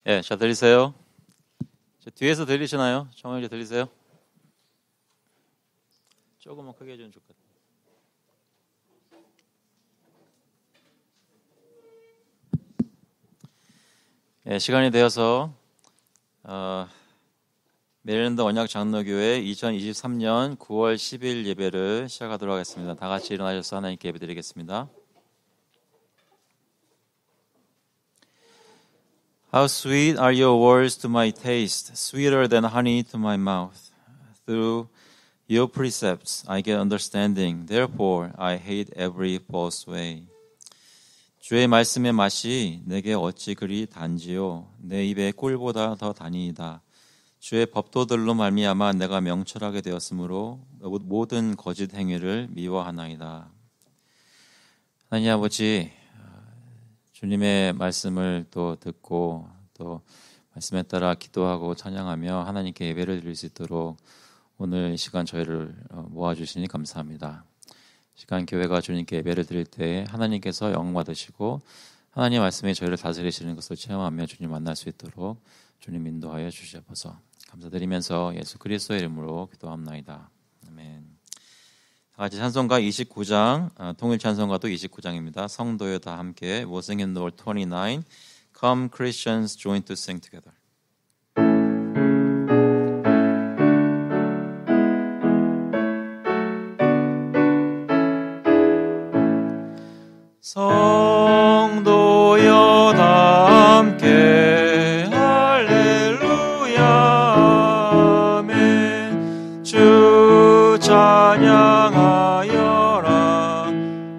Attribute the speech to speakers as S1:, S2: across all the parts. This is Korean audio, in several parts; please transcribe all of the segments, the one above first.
S1: 예, 잘 들리세요? 저 뒤에서 들리시나요? 정영재 들리세요? 조금만 크게 해주면 좋겠다. 예, 시간이 되어서 메릴랜드 언약 장로교회 2023년 9월 10일 예배를 시작하도록 하겠습니다. 다 같이 일어나셔서 하나님께 예배드리겠습니다. How sweet are your words to my taste, sweeter than honey to my mouth. Through your precepts I get understanding, therefore I hate every false way. 주의 말씀의 맛이 내게 어찌 그리 단지요, 내 입에 꿀보다 더 단이이다. 주의 법도들로 말미암아 내가 명철하게 되었으므로 모든 거짓 행위를 미워하나이다. 하나님 아버지, 주님의 말씀을 또 듣고 또 말씀에 따라 기도하고 찬양하며 하나님께 예배를 드릴 수 있도록 오늘 이 시간 저희를 모아주시니 감사합니다. 시간 교회가 주님께 예배를 드릴 때 하나님께서 영광 받으시고 하나님 말씀이 저희를 다스리시는 것을 체험하며 주님 만날 수 있도록 주님 인도하여 주시옵소서. 감사드리면서 예수 그리스도의 이름으로 기도합나이다. 아멘. 다 같이 찬송가 29장, 통일 찬송가도 29장입니다. 성도여 다 함께 We'll sing in Lord 29. Come Christians join to sing together. 성도여 다 함께 할렐루야 아멘. 주 찬양하여라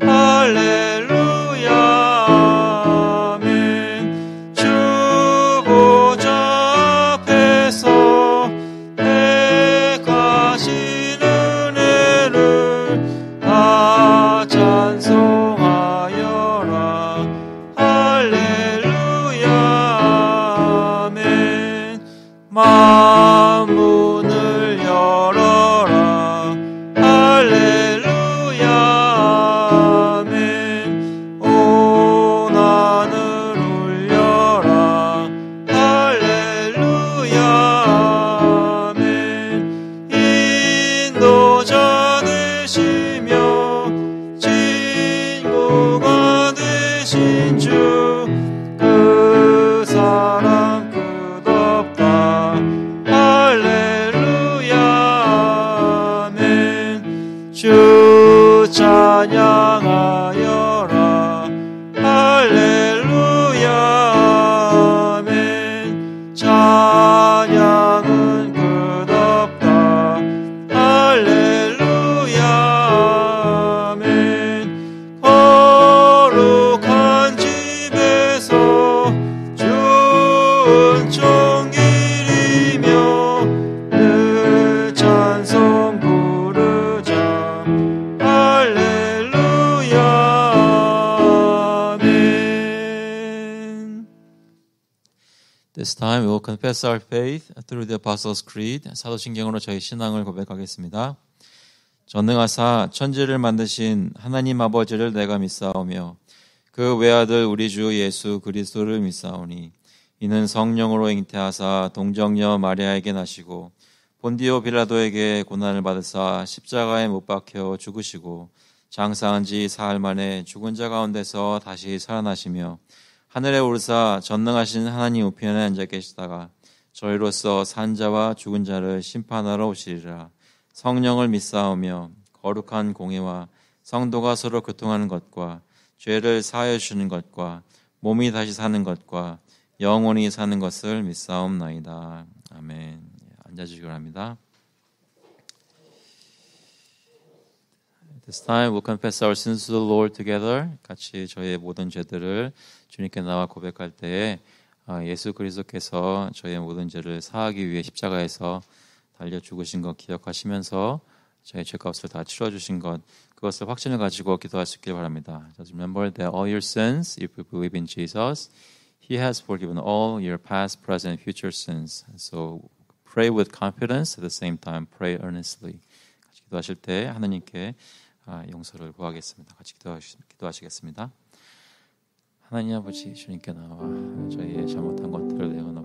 S1: 할렐루야 아멘. 주 보좌 앞에서 택하신 은혜를 다 찬송하여라 할렐루야 아멘. 만문을 열어라 할렐루야 아멘. 온 하늘 울려라 할렐루야 아멘. 인도자 되시며 친구가 되신 주 그 사랑 끝없다 할렐루야 아멘. 주 찬양하여라 할렐루야 아멘. 찬양은 끝없다 할렐루야 아멘. 거룩한 집에서 주 은총길이며 늘 찬송 부르자 할렐루야 아멘. This time we will confess our faith through the Apostles' Creed. 사도신경으로 저희 신앙을 고백하겠습니다. 전능하사 천지를 만드신 하나님 아버지를 내가 믿사오며 그 외아들 우리 주 예수 그리스도를 믿사오니 이는 성령으로 잉태하사 동정녀 마리아에게 나시고 본디오 빌라도에게 고난을 받으사 십자가에 못 박혀 죽으시고 장사한 지 사흘 만에 죽은 자 가운데서 다시 살아나시며 하늘에 오르사 전능하신 하나님 우편에 앉아 계시다가 저희로서 산 자와 죽은 자를 심판하러 오시리라. 성령을 믿사오며 거룩한 공회와 성도가 서로 교통하는 것과 죄를 사하여 주시는 것과 몸이 다시 사는 것과 영원히 사는 것을 믿사옵나이다. 아멘. 앉아주시기 바랍니다. This time we'll confess our sins to the Lord together. 같이 저희의 모든 죄들을 주님께 나와 고백할 때에 예수 그리스도께서 저희의 모든 죄를 사하기 위해 십자가에서 달려 죽으신 것 기억하시면서 저희 죄값을 다 치러주신 것, 그것을 확신을 가지고 기도할 수 있길 바랍니다. Just remember that all your sins, if you believe in Jesus, He has forgiven all your past, present, and future sins. So pray with confidence, at the same time pray earnestly. 같이 기도하실 때 하나님께 용서를 구하겠습니다. 같이 기도하시겠습니다. 하나님 아버지, 주님께 나와 저희의 잘못한 것들을 내어놓고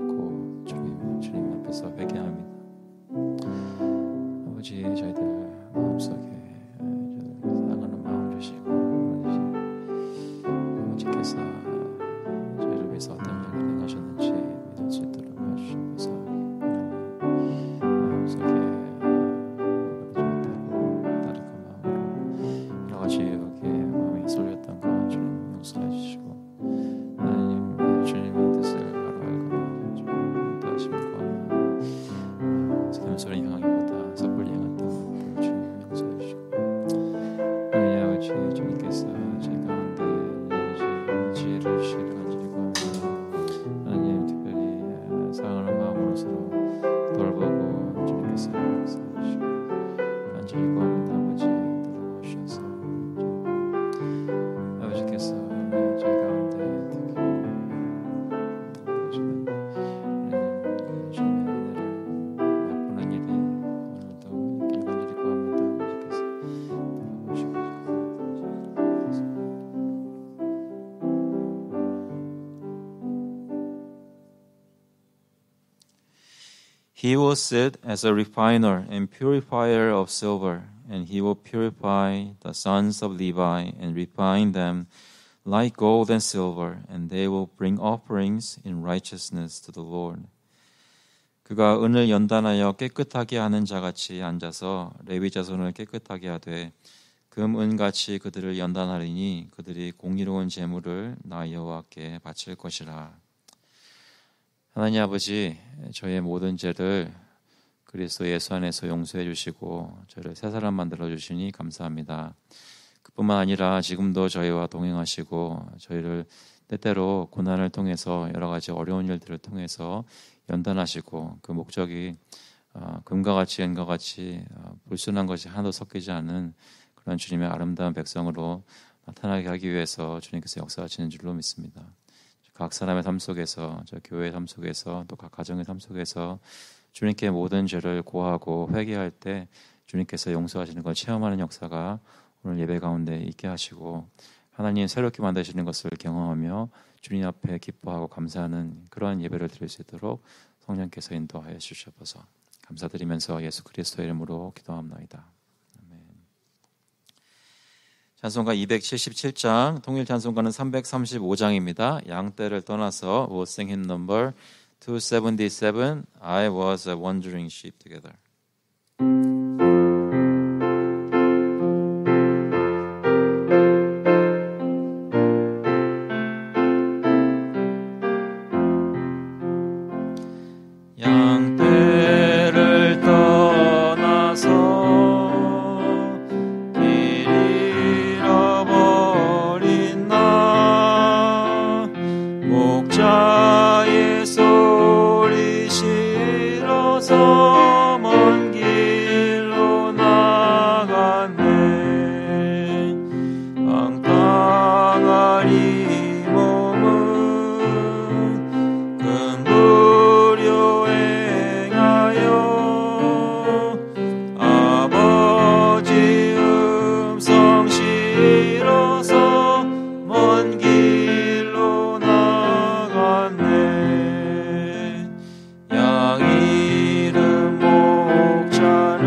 S1: He will sit as a refiner and purifier of silver, and he will purify the sons of Levi and refine them like gold and silver, and they will bring offerings in righteousness to the Lord. 그가 은을 연단하여 깨끗하게 하는 자같이 앉아서 레위 자손을 깨끗하게 하되 금, 은같이 그들을 연단하리니 그들이 공의로운 제물을 나 여호와께 바칠 것이라. 하나님 아버지, 저의 모든 죄를 그리스도 예수 안에서 용서해 주시고 저를 새 사람 만들어 주시니 감사합니다. 그뿐만 아니라 지금도 저희와 동행하시고 저희를 때때로 고난을 통해서 여러 가지 어려운 일들을 통해서 연단하시고 그 목적이 금과 같이 은과 같이 불순한 것이 하나도 섞이지 않은 그런 주님의 아름다운 백성으로 나타나게 하기 위해서 주님께서 역사하시는 줄로 믿습니다. 각 사람의 삶 속에서, 저 교회의 삶 속에서, 또 각 가정의 삶 속에서 주님께 모든 죄를 고하고 회개할 때 주님께서 용서하시는 걸 체험하는 역사가 오늘 예배 가운데 있게 하시고 하나님 새롭게 만드시는 것을 경험하며 주님 앞에 기뻐하고 감사하는 그러한 예배를 드릴 수 있도록 성령께서 인도하여 주시옵소서. 감사드리면서 예수 그리스도의 이름으로 기도합나이다. 아멘. 찬송가 277장, 통일 찬송가는 335장입니다. 양떼를 떠나서 we'll sing hymn number 277, I was a wandering sheep together. 양떼를 떠나서 길 잃어버린 나 목자의 소리 싫어서 먼 길로 나갔네. 앙따가리 몸은 큰 불효에 아버지 음성 싫어서 먼 길로 나갔네. 양 잃은 목자는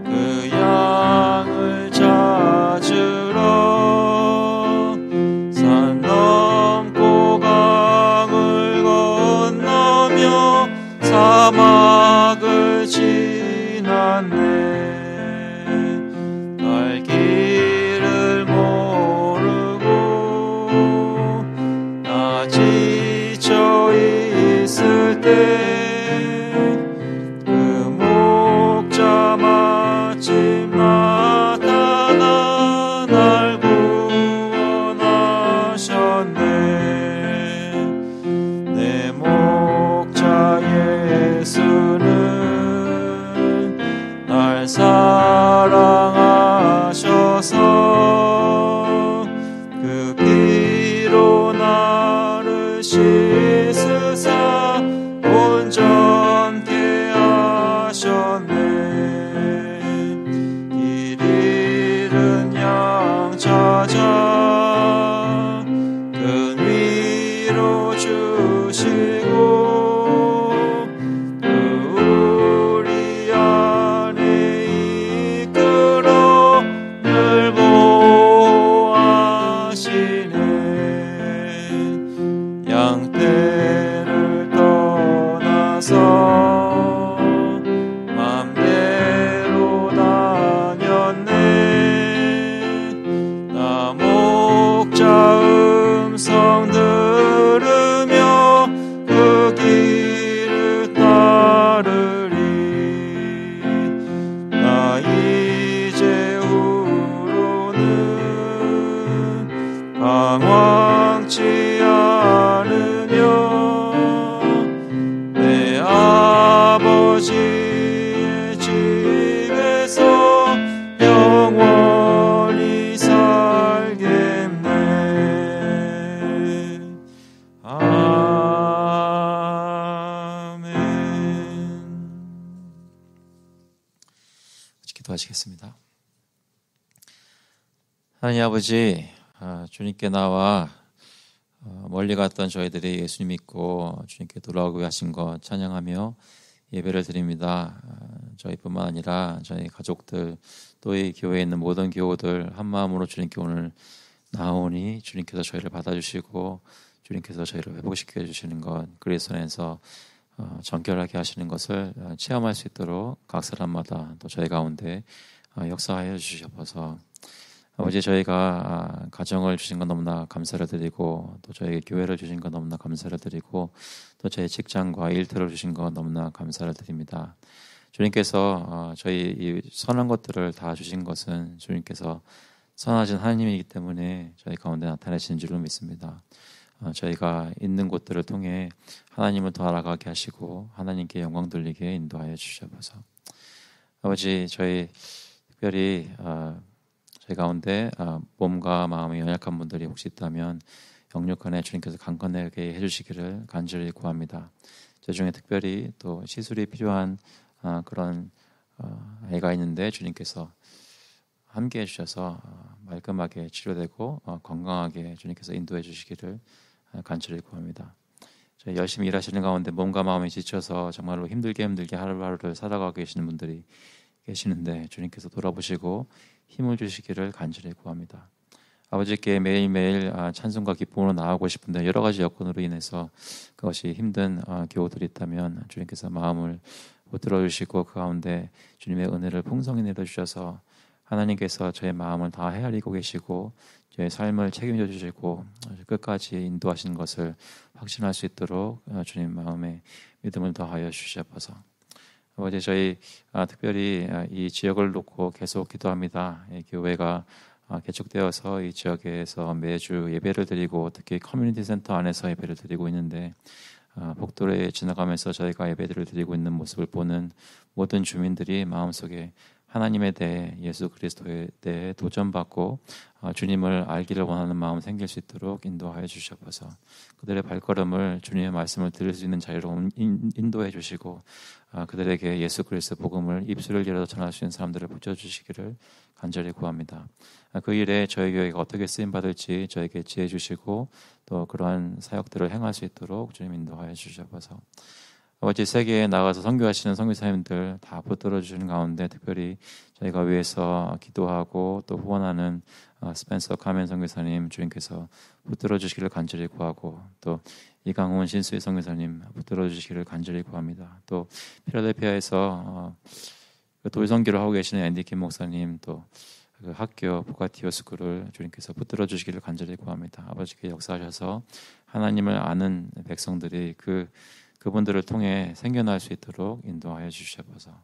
S1: 그 양을 찾으러 산 넘고 강을 건너며 사막을 지났네. 갈 길을 모르고 나 지쳐 있을 때 그 목자 마침 나타나 날 구원하셨네. 내 목자 예수는 날 사랑하셔서 그 피로 나를 씻으사 온전케 하셨네. 길 잃은 양 찾아 큰 위로 주시고 그 우리 안에 이끌어 늘 보호하시네. 양떼를 떠나서 맘대로 다녔네. 나 목자 음성 들으며 그 길을 따르리. 나 이제 후로는 방황치 않으며 내 아버지의 집에서 영원히 살겠네. 아멘. 같이 기도하시겠습니다. 하나님 아버지, 주님께 나와 멀리 갔던 저희들이 예수님 믿고 주님께 돌아오게 하신 것 찬양하며 예배를 드립니다. 저희뿐만 아니라 저희 가족들 또 이 교회에 있는 모든 교우들 한 마음으로 주님께 오늘 나오니 주님께서 저희를 받아주시고 주님께서 저희를 회복시켜 주시는 것 그리스도 안에서 정결하게 하시는 것을 체험할 수 있도록 각 사람마다 또 저희 가운데 역사하여 주시옵소서. 아버지 저희가 가정을 주신 것 너무나 감사를 드리고 또 저희 교회를 주신 것 너무나 감사를 드리고 또 저희 직장과 일터를 주신 것 너무나 감사를 드립니다. 주님께서 저희 이 선한 것들을 다 주신 것은 주님께서 선하신 하나님이기 때문에 저희 가운데 나타내신 줄로 믿습니다. 저희가 있는 곳들을 통해 하나님을 더 알아가게 하시고 하나님께 영광 돌리게 인도하여 주시옵소서. 아버지 저희 특별히 저희 가운데 몸과 마음이 연약한 분들이 혹시 있다면 영육간에 주님께서 강건하게 해주시기를 간절히 구합니다. 저 중에 특별히 또 시술이 필요한 그런 아이가 있는데 주님께서 함께 해주셔서 말끔하게 치료되고 건강하게 주님께서 인도해 주시기를 간절히 구합니다. 저희 열심히 일하시는 가운데 몸과 마음이 지쳐서 정말로 힘들게 하루하루를 살아가고 계시는 분들이 계시는데 주님께서 돌아보시고 힘을 주시기를 간절히 구합니다. 아버지께 매일매일 찬송과 기쁨으로 나아가고 싶은데 여러 가지 여건으로 인해서 그것이 힘든 교우들이 있다면 주님께서 마음을 붙들어 주시고 그 가운데 주님의 은혜를 풍성히 내려주셔서 하나님께서 저의 마음을 다 헤아리고 계시고 저의 삶을 책임져 주시고 끝까지 인도하시는 것을 확신할 수 있도록 주님 마음에 믿음을 더하여 주시옵소서. 아버지 저희 특별히 이 지역을 놓고 계속 기도합니다. 이 교회가 개척되어서 이 지역에서 매주 예배를 드리고 특히 커뮤니티 센터 안에서 예배를 드리고 있는데 복도에 지나가면서 저희가 예배를 드리고 있는 모습을 보는 모든 주민들이 마음속에 하나님에 대해 예수 그리스도에 대해 도전받고 주님을 알기를 원하는 마음 생길 수 있도록 인도하여 주시옵소서. 그들의 발걸음을 주님의 말씀을 들을 수 있는 자리로 인도해 주시고 그들에게 예수 그리스도 복음을 입술을 열어 전할 수 있는 사람들을 붙여주시기를 간절히 구합니다. 그 일에 저희 교회가 어떻게 쓰임받을지 저에게 지혜 주시고 또 그러한 사역들을 행할 수 있도록 주님 인도하여 주시옵소서. 아버지 세계에 나가서 선교하시는 선교사님들 다 붙들어 주시는 가운데 특별히 저희가 위해서 기도하고 또 후원하는 스펜서 카멘 선교사님 주님께서 붙들어 주시기를 간절히 구하고 또 이강훈 신수희 선교사님 붙들어 주시기를 간절히 구합니다. 또 필라델피아에서 돌선교를 하고 계시는 앤디 김 목사님 또 그 학교 부카티오 스쿨을 주님께서 붙들어 주시기를 간절히 구합니다. 아버지께 역사하셔서 하나님을 아는 백성들이 그분들을 통해 생겨날 수 있도록 인도하여 주시옵소서.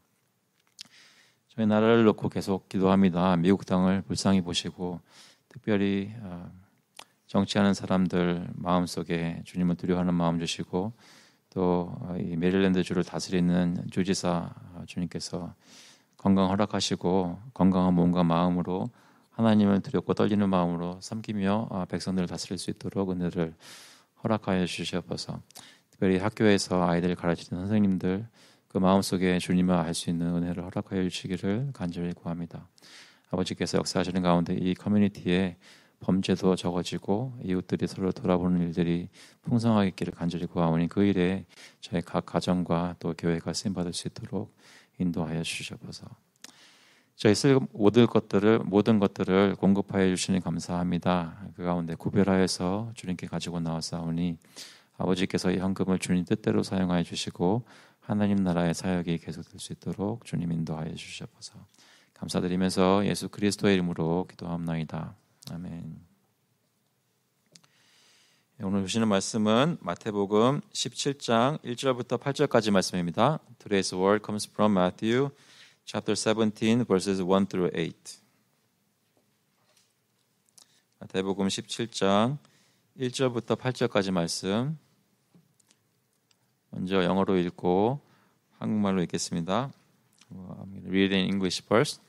S1: 저희 나라를 놓고 계속 기도합니다. 미국 땅을 불쌍히 보시고 특별히 정치하는 사람들 마음속에 주님을 두려워하는 마음 주시고 또 이 메릴랜드 주를 다스리는 주지사 주님께서 건강 허락하시고 건강한 몸과 마음으로 하나님을 두렵고 떨리는 마음으로 섬기며 백성들을 다스릴 수 있도록 은혜를 허락하여 주시옵소서. 특별히 학교에서 아이들을 가르치는 선생님들 그 마음속에 주님을 알 수 있는 은혜를 허락하여 주시기를 간절히 구합니다. 아버지께서 역사하시는 가운데 이 커뮤니티에 범죄도 적어지고 이웃들이 서로 돌아보는 일들이 풍성하게 있기를 간절히 구하오니 그 일에 저희 각 가정과 또 교회가 쓰임받을 수 있도록 인도하여 주시옵소서. 저희 쓸 모든 것들을 공급하여 주시니 감사합니다. 그 가운데 구별하여서 주님께 가지고 나왔사오니 아버지께서 이 헌금을 주님 뜻대로 사용하여 주시고 하나님 나라의 사역이 계속될 수 있도록 주님 인도하여 주시옵소서. 감사드리면서 예수 그리스도의 이름으로 기도합나이다. 아멘. 오늘 주시는 말씀은 마태복음 17장 1절부터 8절까지 말씀입니다. Today's word comes from Matthew chapter 17 verses 1 through 8. 마태복음 17장 1절부터 8절까지 말씀 먼저 영어로 읽고 한국말로 읽겠습니다. I'm going to read in English first.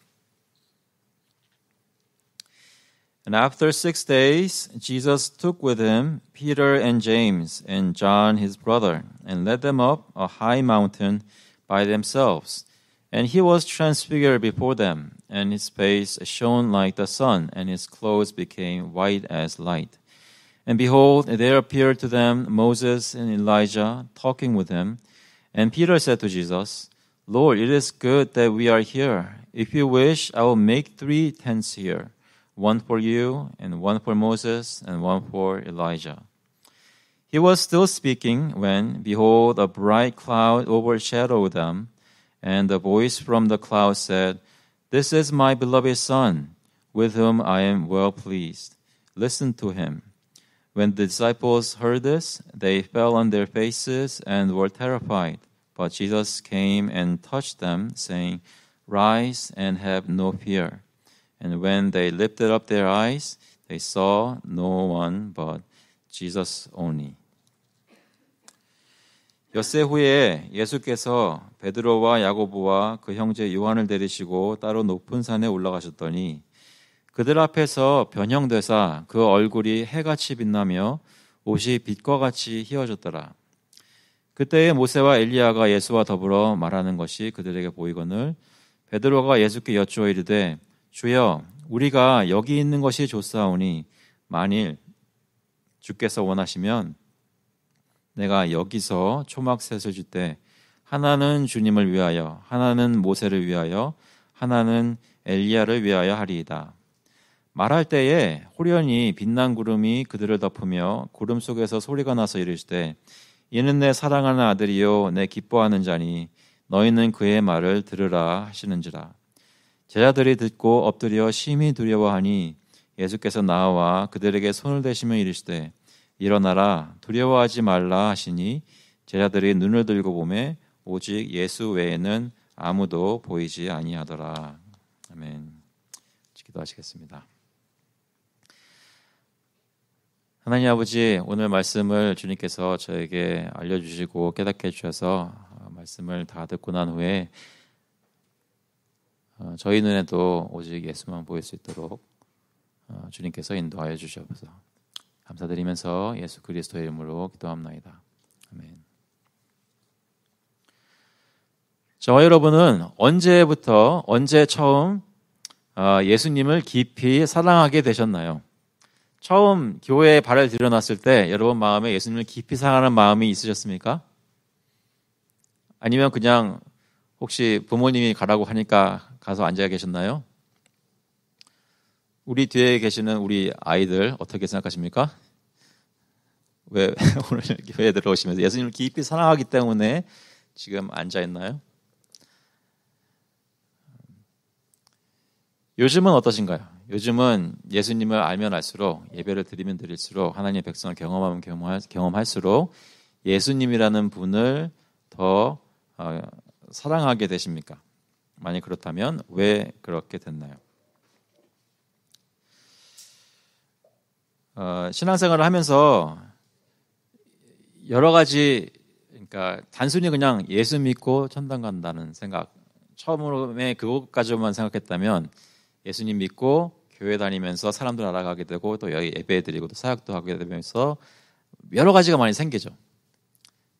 S1: And after 6 days, Jesus took with him Peter and James and John his brother, and led them up a high mountain by themselves. And he was transfigured before them, and his face shone like the sun, and his clothes became white as light. And behold, there appeared to them Moses and Elijah talking with him. And Peter said to Jesus, Lord, it is good that we are here. If you wish, I will make 3 tents here, one for you, and one for Moses, and one for Elijah. He was still speaking when, behold, a bright cloud overshadowed them, and a voice from the cloud said, This is my beloved Son, with whom I am well pleased. Listen to him. When the disciples heard this, they fell on their faces and were terrified. But Jesus came and touched them, saying, Rise and have no fear. And when they lifted up their eyes, they saw no one but Jesus only. 엿새 후에 예수께서 베드로와 야고보와 그 형제 요한을 데리시고 따로 높은 산에 올라가셨더니 그들 앞에서 변형되사 그 얼굴이 해같이 빛나며 옷이 빛과 같이 희어졌더라. 그때에 모세와 엘리야가 예수와 더불어 말하는 것이 그들에게 보이거늘 베드로가 예수께 여쭈어 이르되 주여 우리가 여기 있는 것이 좋사오니 만일 주께서 원하시면 내가 여기서 초막셋을 줄 때 하나는 주님을 위하여 하나는 모세를 위하여 하나는 엘리야를 위하여 하리이다. 말할 때에 호련히 빛난 구름이 그들을 덮으며 구름 속에서 소리가 나서 이르시되 이는 내 사랑하는 아들이요 내 기뻐하는 자니 너희는 그의 말을 들으라 하시는지라. 제자들이 듣고 엎드려 심히 두려워하니 예수께서 나와 그들에게 손을 대시며 이르시되 일어나라 두려워하지 말라 하시니 제자들이 눈을 들고 보매 오직 예수 외에는 아무도 보이지 아니하더라. 아멘. 기도하시겠습니다. 하나님 아버지, 오늘 말씀을 주님께서 저에게 알려주시고 깨닫게 해주셔서 말씀을 다 듣고 난 후에 저희 눈에도 오직 예수만 보일 수 있도록 주님께서 인도하여 주시옵소서. 감사드리면서 예수 그리스도의 이름으로 기도합나이다. 아멘. 저와 여러분은 언제 처음 예수님을 깊이 사랑하게 되셨나요? 처음 교회에 발을 들여놨을 때 여러분 마음에 예수님을 깊이 사랑하는 마음이 있으셨습니까? 아니면 그냥 혹시 부모님이 가라고 하니까 가서 앉아 계셨나요? 우리 뒤에 계시는 우리 아이들 어떻게 생각하십니까? 왜 오늘 교회에 들어오시면서 예수님을 깊이 사랑하기 때문에 지금 앉아 있나요? 요즘은 어떠신가요? 요즘은 예수님을 알면 알수록 예배를 드리면 드릴수록 하나님의 백성을 경험하면 경험할수록 예수님이라는 분을 더 사랑하게 되십니까? 만약 그렇다면 왜 그렇게 됐나요? 신앙생활을 하면서 여러 가지, 그러니까 단순히 그냥 예수 믿고 천당 간다는 생각, 처음에 그것까지만 생각했다면 예수님 믿고 교회 다니면서 사람들 알아가게 되고 또 여기 예배 드리고 또 사역도 하게 되면서 여러 가지가 많이 생기죠.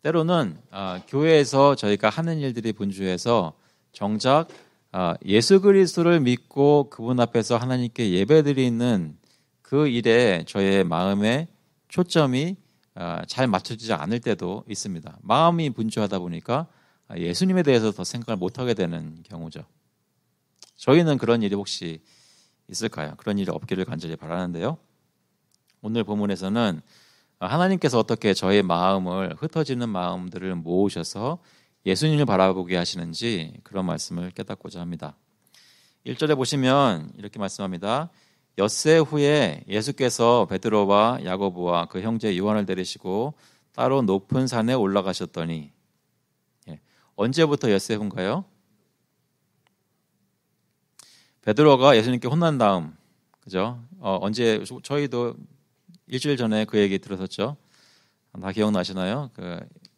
S1: 때로는 교회에서 저희가 하는 일들이 분주해서 정작 예수 그리스도를 믿고 그분 앞에서 하나님께 예배 드리는 그 일에 저의 마음의 초점이 잘 맞춰지지 않을 때도 있습니다. 마음이 분주하다 보니까 예수님에 대해서 더 생각을 못하게 되는 경우죠. 저희는 그런 일이 혹시 있을까요? 그런 일이 없기를 간절히 바라는데요. 오늘 본문에서는 하나님께서 어떻게 저의 마음을, 흩어지는 마음들을 모으셔서 예수님을 바라보게 하시는지 그런 말씀을 깨닫고자 합니다. 1절에 보시면 이렇게 말씀합니다. 엿새 후에 예수께서 베드로와 야고보와 그 형제 요한을 데리시고 따로 높은 산에 올라가셨더니, 언제부터 엿새 후인가요? 베드로가 예수님께 혼난 다음, 그죠? 언제, 저희도 일주일 전에 그 얘기 들었었죠. 다 기억나시나요?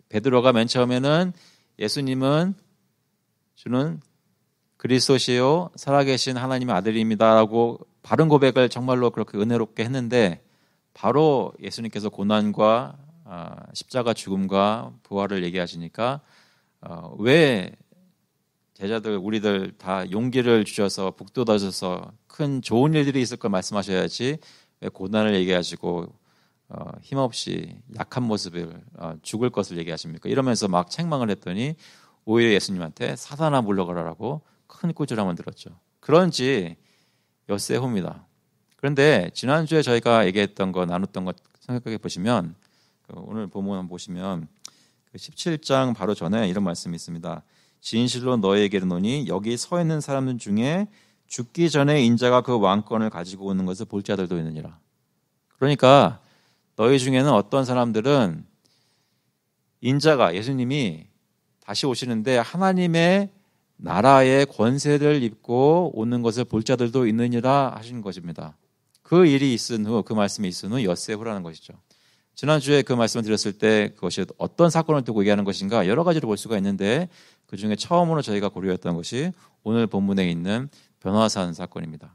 S1: 베드로가 맨 처음에는 예수님은 주는 그리스도시요 살아계신 하나님의 아들입니다라고 바른 고백을 정말로 그렇게 은혜롭게 했는데, 바로 예수님께서 고난과 십자가 죽음과 부활을 얘기하시니까 왜 제자들, 우리들 다 용기를 주셔서 북돋아줘서 큰 좋은 일들이 있을 걸 말씀하셔야지 왜 고난을 얘기하시고 힘없이 약한 모습을 죽을 것을 얘기하십니까? 이러면서 막 책망을 했더니 오히려 예수님한테 사단아 물러가라라고 큰 꾸지람을 들었죠. 그런지 엿새후입니다. 그런데 지난주에 저희가 얘기했던 거 나눴던 거 생각해 보시면 오늘 본문 보시면 17장 바로 전에 이런 말씀이 있습니다. 진실로 너희에게 이르노니 여기 서 있는 사람들 중에 죽기 전에 인자가 그 왕권을 가지고 오는 것을 볼 자들도 있느니라. 그러니까 너희 중에는 어떤 사람들은 인자가 예수님이 다시 오시는데 하나님의 나라의 권세를 입고 오는 것을 볼 자들도 있느니라 하신 것입니다. 그 일이 있은 후, 그 말씀이 있은 후 엿새 후라는 것이죠. 지난주에 그 말씀을 드렸을 때 그것이 어떤 사건을 두고 얘기하는 것인가 여러 가지로 볼 수가 있는데 그중에 처음으로 저희가 고려했던 것이 오늘 본문에 있는 변화산 사건입니다.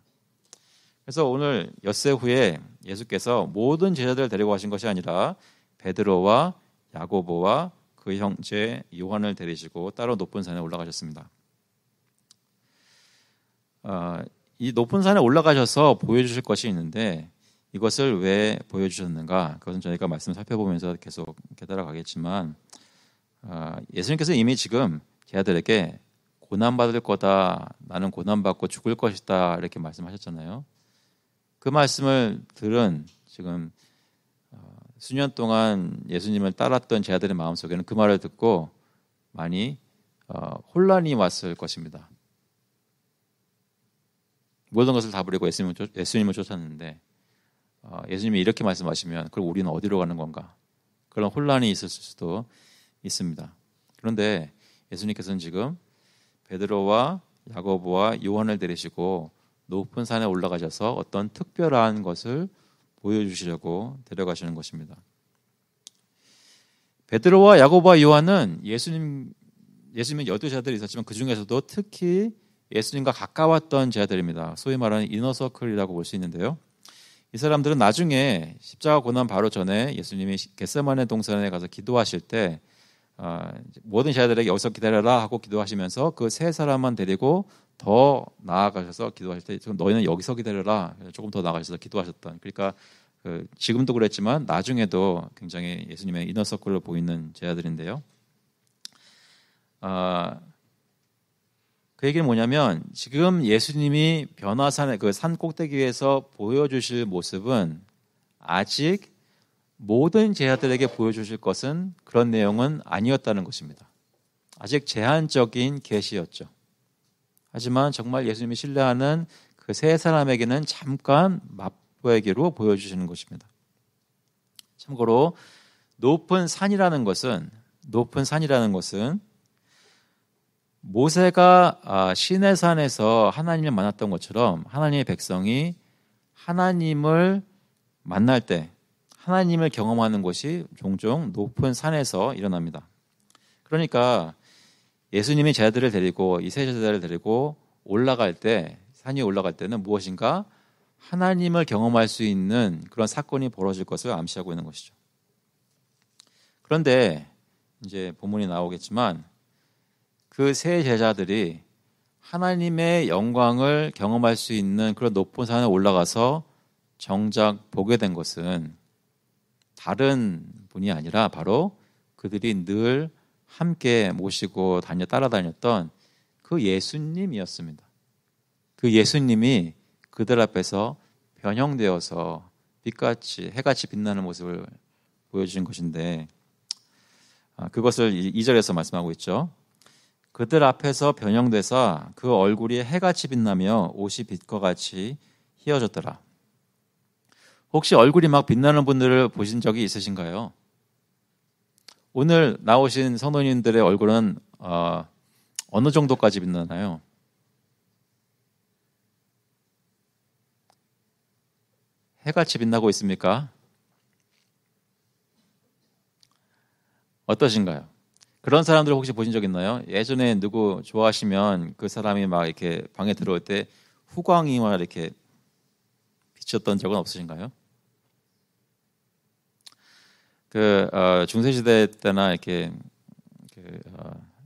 S1: 그래서 오늘 엿새 후에 예수께서 모든 제자들을 데리고 가신 것이 아니라 베드로와 야고보와 그 형제 요한을 데리시고 따로 높은 산에 올라가셨습니다. 이 높은 산에 올라가셔서 보여주실 것이 있는데 이것을 왜 보여주셨는가? 그것은 저희가 말씀을 살펴보면서 계속 깨달아가겠지만 예수님께서 이미 지금 제자들에게 고난받을 거다. 나는 고난받고 죽을 것이다. 이렇게 말씀하셨잖아요. 그 말씀을 들은 지금 수년 동안 예수님을 따랐던 제자들의 마음속에는 그 말을 듣고 많이 혼란이 왔을 것입니다. 모든 것을 다 버리고 예수님을 쫓았는데 예수님이 이렇게 말씀하시면 그럼 우리는 어디로 가는 건가? 그런 혼란이 있을 수도 있습니다. 그런데 예수님께서는 지금 베드로와 야고보와 요한을 데리시고 높은 산에 올라가셔서 어떤 특별한 것을 보여주시려고 데려가시는 것입니다. 베드로와 야고보와 요한은 예수님의 12제자들이 있었지만 그 중에서도 특히 예수님과 가까웠던 제자들입니다. 소위 말하는 이너서클이라고 볼 수 있는데요. 이 사람들은 나중에 십자가 고난 바로 전에 예수님이 겟세마네 동산에 가서 기도하실 때 모든 제자들에게 여기서 기다려라 하고 기도하시면서 그 세 사람만 데리고 더 나아가셔서 기도하실 때 너희는 여기서 기다려라 조금 더 나아가셔서 기도하셨던 그러니까 지금도 그랬지만 나중에도 굉장히 예수님의 이너서클로 보이는 제자들인데요. 그 얘기는 뭐냐면 지금 예수님이 변화산의 그 산 꼭대기에서 보여주실 모습은 아직 모든 제자들에게 보여주실 것은 그런 내용은 아니었다는 것입니다. 아직 제한적인 계시였죠. 하지만 정말 예수님이 신뢰하는 그 세 사람에게는 잠깐 맛보기로 보여주시는 것입니다. 참고로 높은 산이라는 것은 모세가 시내산에서 하나님을 만났던 것처럼 하나님의 백성이 하나님을 만날 때 하나님을 경험하는 것이 종종 높은 산에서 일어납니다. 그러니까 예수님이 제자들을 데리고 이 세 제자들을 데리고 올라갈 때 산에 올라갈 때는 무엇인가 하나님을 경험할 수 있는 그런 사건이 벌어질 것을 암시하고 있는 것이죠. 그런데 이제 본문이 나오겠지만 그 세 제자들이 하나님의 영광을 경험할 수 있는 그런 높은 산에 올라가서 정작 보게 된 것은 다른 분이 아니라 바로 그들이 늘 함께 모시고 따라다녔던 그 예수님이었습니다. 그 예수님이 그들 앞에서 변형되어서 빛같이 해같이 빛나는 모습을 보여주신 것인데 그것을 2절에서 말씀하고 있죠. 그들 앞에서 변형돼서 그 얼굴이 해같이 빛나며 옷이 빛과 같이 희어졌더라. 혹시 얼굴이 막 빛나는 분들을 보신 적이 있으신가요? 오늘 나오신 성도님들의 얼굴은 어느 정도까지 빛나나요? 해같이 빛나고 있습니까? 어떠신가요? 그런 사람들 혹시 보신 적 있나요? 예전에 누구 좋아하시면 그 사람이 막 이렇게 방에 들어올 때 후광이 막 이렇게 비쳤던 적은 없으신가요? 중세시대 때나 이렇게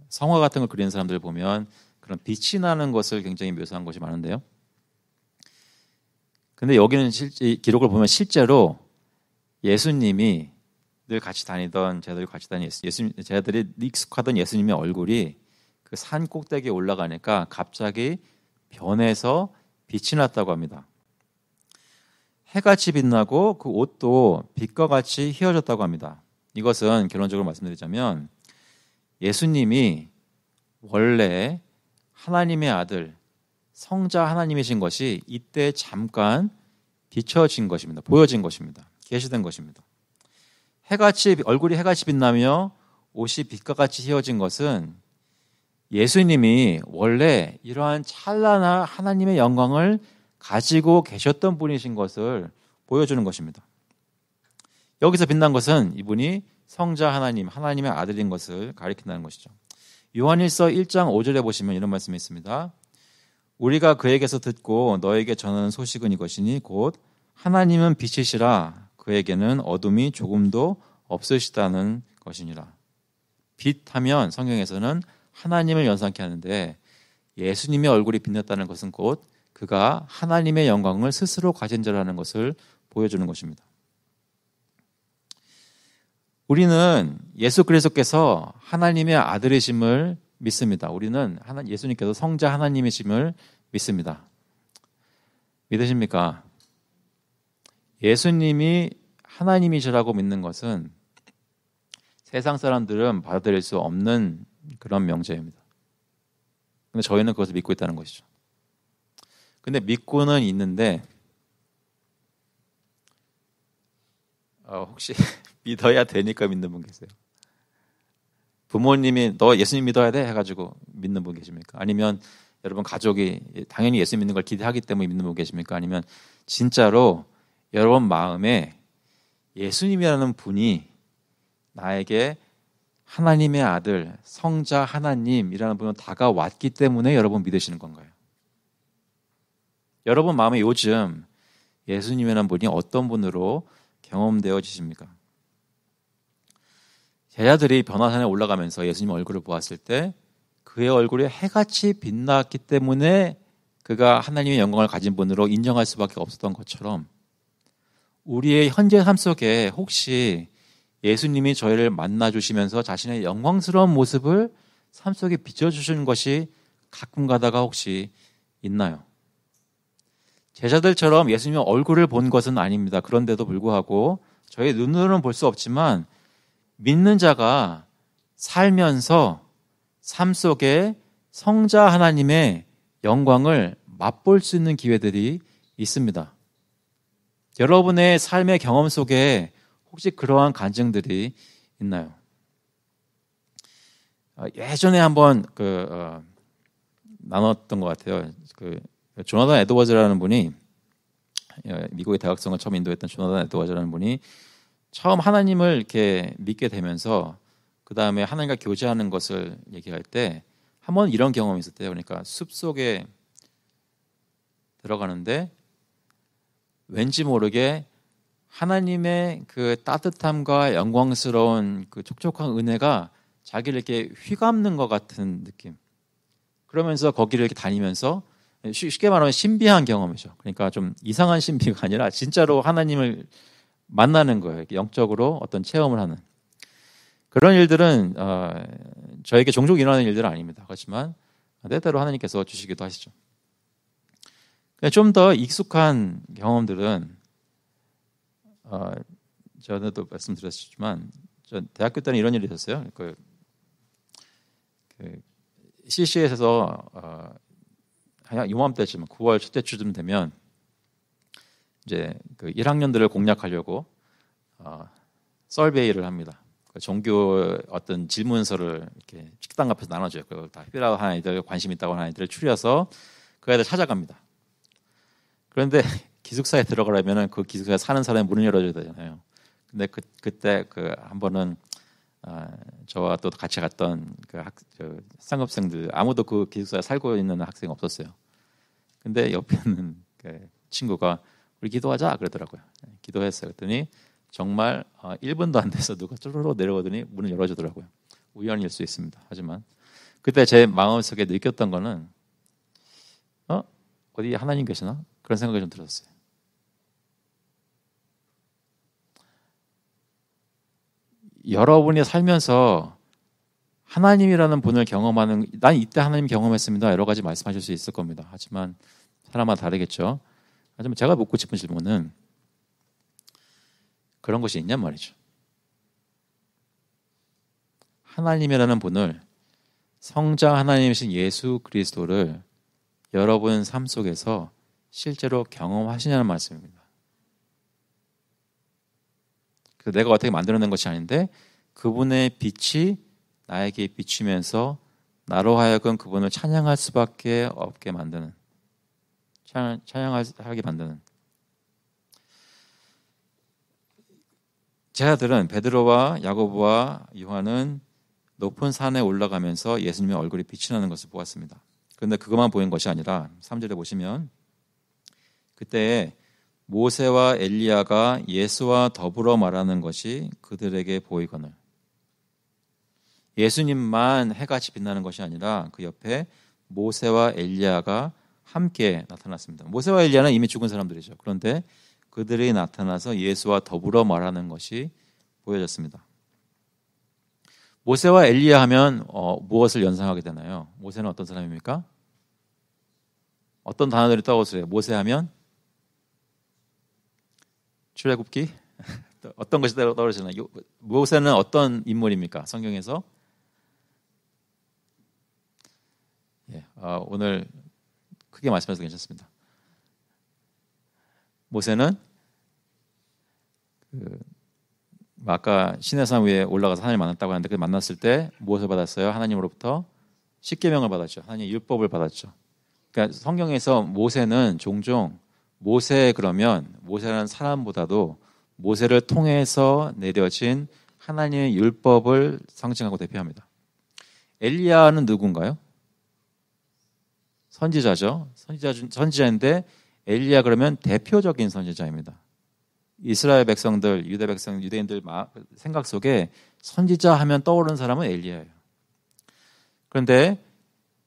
S1: 성화 같은 걸 그리는 사람들 보면 그런 빛이 나는 것을 굉장히 묘사한 것이 많은데요. 근데 여기는 기록을 보면 실제로 예수님이 늘 같이 다니던 제자들이 같이 다니는 제자들이 익숙하던 예수님의 얼굴이 그 산 꼭대기에 올라가니까 갑자기 변해서 빛이 났다고 합니다. 해같이 빛나고 그 옷도 빛과 같이 휘어졌다고 합니다. 이것은 결론적으로 말씀드리자면 예수님이 원래 하나님의 아들, 성자 하나님이신 것이 이때 잠깐 비춰진 것입니다. 보여진 것입니다. 계시된 것입니다. 얼굴이 해같이 빛나며 옷이 빛과 같이 휘어진 것은 예수님이 원래 이러한 찬란한 하나님의 영광을 가지고 계셨던 분이신 것을 보여주는 것입니다. 여기서 빛난 것은 이분이 성자 하나님, 하나님의 아들인 것을 가리킨다는 것이죠. 요한일서 1장 5절에 보시면 이런 말씀이 있습니다. 우리가 그에게서 듣고 너에게 전하는 소식은 이것이니 곧 하나님은 빛이시라 그에게는 어둠이 조금도 없으시다는 것이니라. 빛하면 성경에서는 하나님을 연상케 하는데 예수님의 얼굴이 빛났다는 것은 곧 그가 하나님의 영광을 스스로 가진 자라는 것을 보여주는 것입니다. 우리는 예수 그리스도께서 하나님의 아들이심을 믿습니다. 우리는 예수님께서 성자 하나님이심을 믿습니다. 믿으십니까? 예수님이 하나님이시라고 믿는 것은 세상 사람들은 받아들일 수 없는 그런 명제입니다. 근데 저희는 그것을 믿고 있다는 것이죠. 근데 믿고는 있는데 혹시 믿어야 되니까 믿는 분 계세요? 부모님이 너 예수님 믿어야 돼 해가지고 믿는 분 계십니까? 아니면 여러분 가족이 당연히 예수님 믿는 걸 기대하기 때문에 믿는 분 계십니까? 아니면 진짜로 여러분 마음에 예수님이라는 분이 나에게 하나님의 아들, 성자 하나님이라는 분은 다가왔기 때문에 여러분 믿으시는 건가요? 여러분 마음에 요즘 예수님이라는 분이 어떤 분으로 경험되어지십니까? 제자들이 변화산에 올라가면서 예수님 얼굴을 보았을 때 그의 얼굴이 해같이 빛났기 때문에 그가 하나님의 영광을 가진 분으로 인정할 수밖에 없었던 것처럼 우리의 현재 삶 속에 혹시 예수님이 저희를 만나주시면서 자신의 영광스러운 모습을 삶 속에 비춰주시는 것이 가끔 가다가 혹시 있나요? 제자들처럼 예수님의 얼굴을 본 것은 아닙니다. 그런데도 불구하고 저희 눈으로는 볼 수 없지만 믿는 자가 살면서 삶 속에 성자 하나님의 영광을 맛볼 수 있는 기회들이 있습니다. 여러분의 삶의 경험 속에 혹시 그러한 간증들이 있나요? 예전에 한번 나눴던 것 같아요. 조나단 에드워즈라는 분이 미국의 대학생을 처음 인도했던 조나단 에드워즈라는 분이 처음 하나님을 이렇게 믿게 되면서 그 다음에 하나님과 교제하는 것을 얘기할 때 한번 이런 경험이 있었대요. 그러니까 숲 속에 들어가는데 왠지 모르게 하나님의 그 따뜻함과 영광스러운 그 촉촉한 은혜가 자기를 이렇게 휘감는 것 같은 느낌. 그러면서 거기를 이렇게 다니면서 쉽게 말하면 신비한 경험이죠. 그러니까 좀 이상한 신비가 아니라 진짜로 하나님을 만나는 거예요. 영적으로 어떤 체험을 하는. 그런 일들은 저에게 종종 일어나는 일들은 아닙니다. 그렇지만 때때로 하나님께서 주시기도 하시죠. 좀 더 익숙한 경험들은 전에도 말씀드렸지만 전 대학교 때는 이런 일이 있었어요. CC에서 이맘때쯤 9월 첫째 주쯤 되면 이제 그 1학년들을 공략하려고 서베이를 합니다. 종교 어떤 질문서를 이렇게 식당 앞에서 나눠줘요. 그걸 다 필요하고 하는 아이들, 관심 있다고 하는 아이들을 추려서 그 아이들 찾아갑니다. 그런데 기숙사에 들어가려면은 그 기숙사에 사는 사람이 문을 열어줘야 되잖아요. 근데 그때 한 번은 저와 또 같이 갔던 상급생들 아무도 그 기숙사에 살고 있는 학생이 없었어요. 근데 옆에 있는 그 친구가 우리 기도하자 그러더라고요. 기도했어요. 그랬더니 정말 1분도 안 돼서 누가 쪼르르 내려오더니 문을 열어주더라고요. 우연일 수 있습니다. 하지만 그때 제 마음속에 느꼈던 거는 어디 하나님 계시나? 그런 생각이 좀 들었어요. 여러분이 살면서 하나님이라는 분을 경험하는, 난 이때 하나님 경험했습니다, 여러 가지 말씀하실 수 있을 겁니다. 하지만 사람마다 다르겠죠. 하지만 제가 묻고 싶은 질문은 그런 것이 있냔 말이죠. 하나님이라는 분을, 성자 하나님이신 예수 그리스도를 여러분 삶 속에서 실제로 경험하시냐는 말씀입니다. 그래서 내가 어떻게 만들어낸 것이 아닌데 그분의 빛이 나에게 비추면서 나로 하여금 그분을 찬양할 수밖에 없게 만드는, 찬양하게 만드는. 제자들은, 베드로와 야고보와 요한은 높은 산에 올라가면서 예수님의 얼굴이 빛이 나는 것을 보았습니다. 그런데 그것만 보인 것이 아니라 3절에 보시면 그때 모세와 엘리야가 예수와 더불어 말하는 것이 그들에게 보이거늘. 예수님만 해같이 빛나는 것이 아니라 그 옆에 모세와 엘리야가 함께 나타났습니다. 모세와 엘리야는 이미 죽은 사람들이죠. 그런데 그들이 나타나서 예수와 더불어 말하는 것이 보여졌습니다. 모세와 엘리야 하면 무엇을 연상하게 되나요? 모세는 어떤 사람입니까? 어떤 단어들이 떠오르세요? 모세 하면 출애굽기? 어떤 것이 떠오르시나요? 모세는 어떤 인물입니까? 성경에서? 오늘 크게 말씀해서 괜찮습니다. 모세는 아까 시내산 위에 올라가서 하나님 만났다고 하는데 그 만났을 때 무엇을 받았어요? 하나님으로부터 십계명을 받았죠. 하나님의 율법을 받았죠. 그러니까 성경에서 모세는 종종 모세, 그러면 모세라는 사람보다도 모세를 통해서 내려진 하나님의 율법을 상징하고 대표합니다. 엘리야는 누군가요? 선지자죠. 선지자인데 엘리야 그러면 대표적인 선지자입니다. 이스라엘 백성들, 유대 백성, 유대인들 생각 속에 선지자 하면 떠오르는 사람은 엘리야예요. 그런데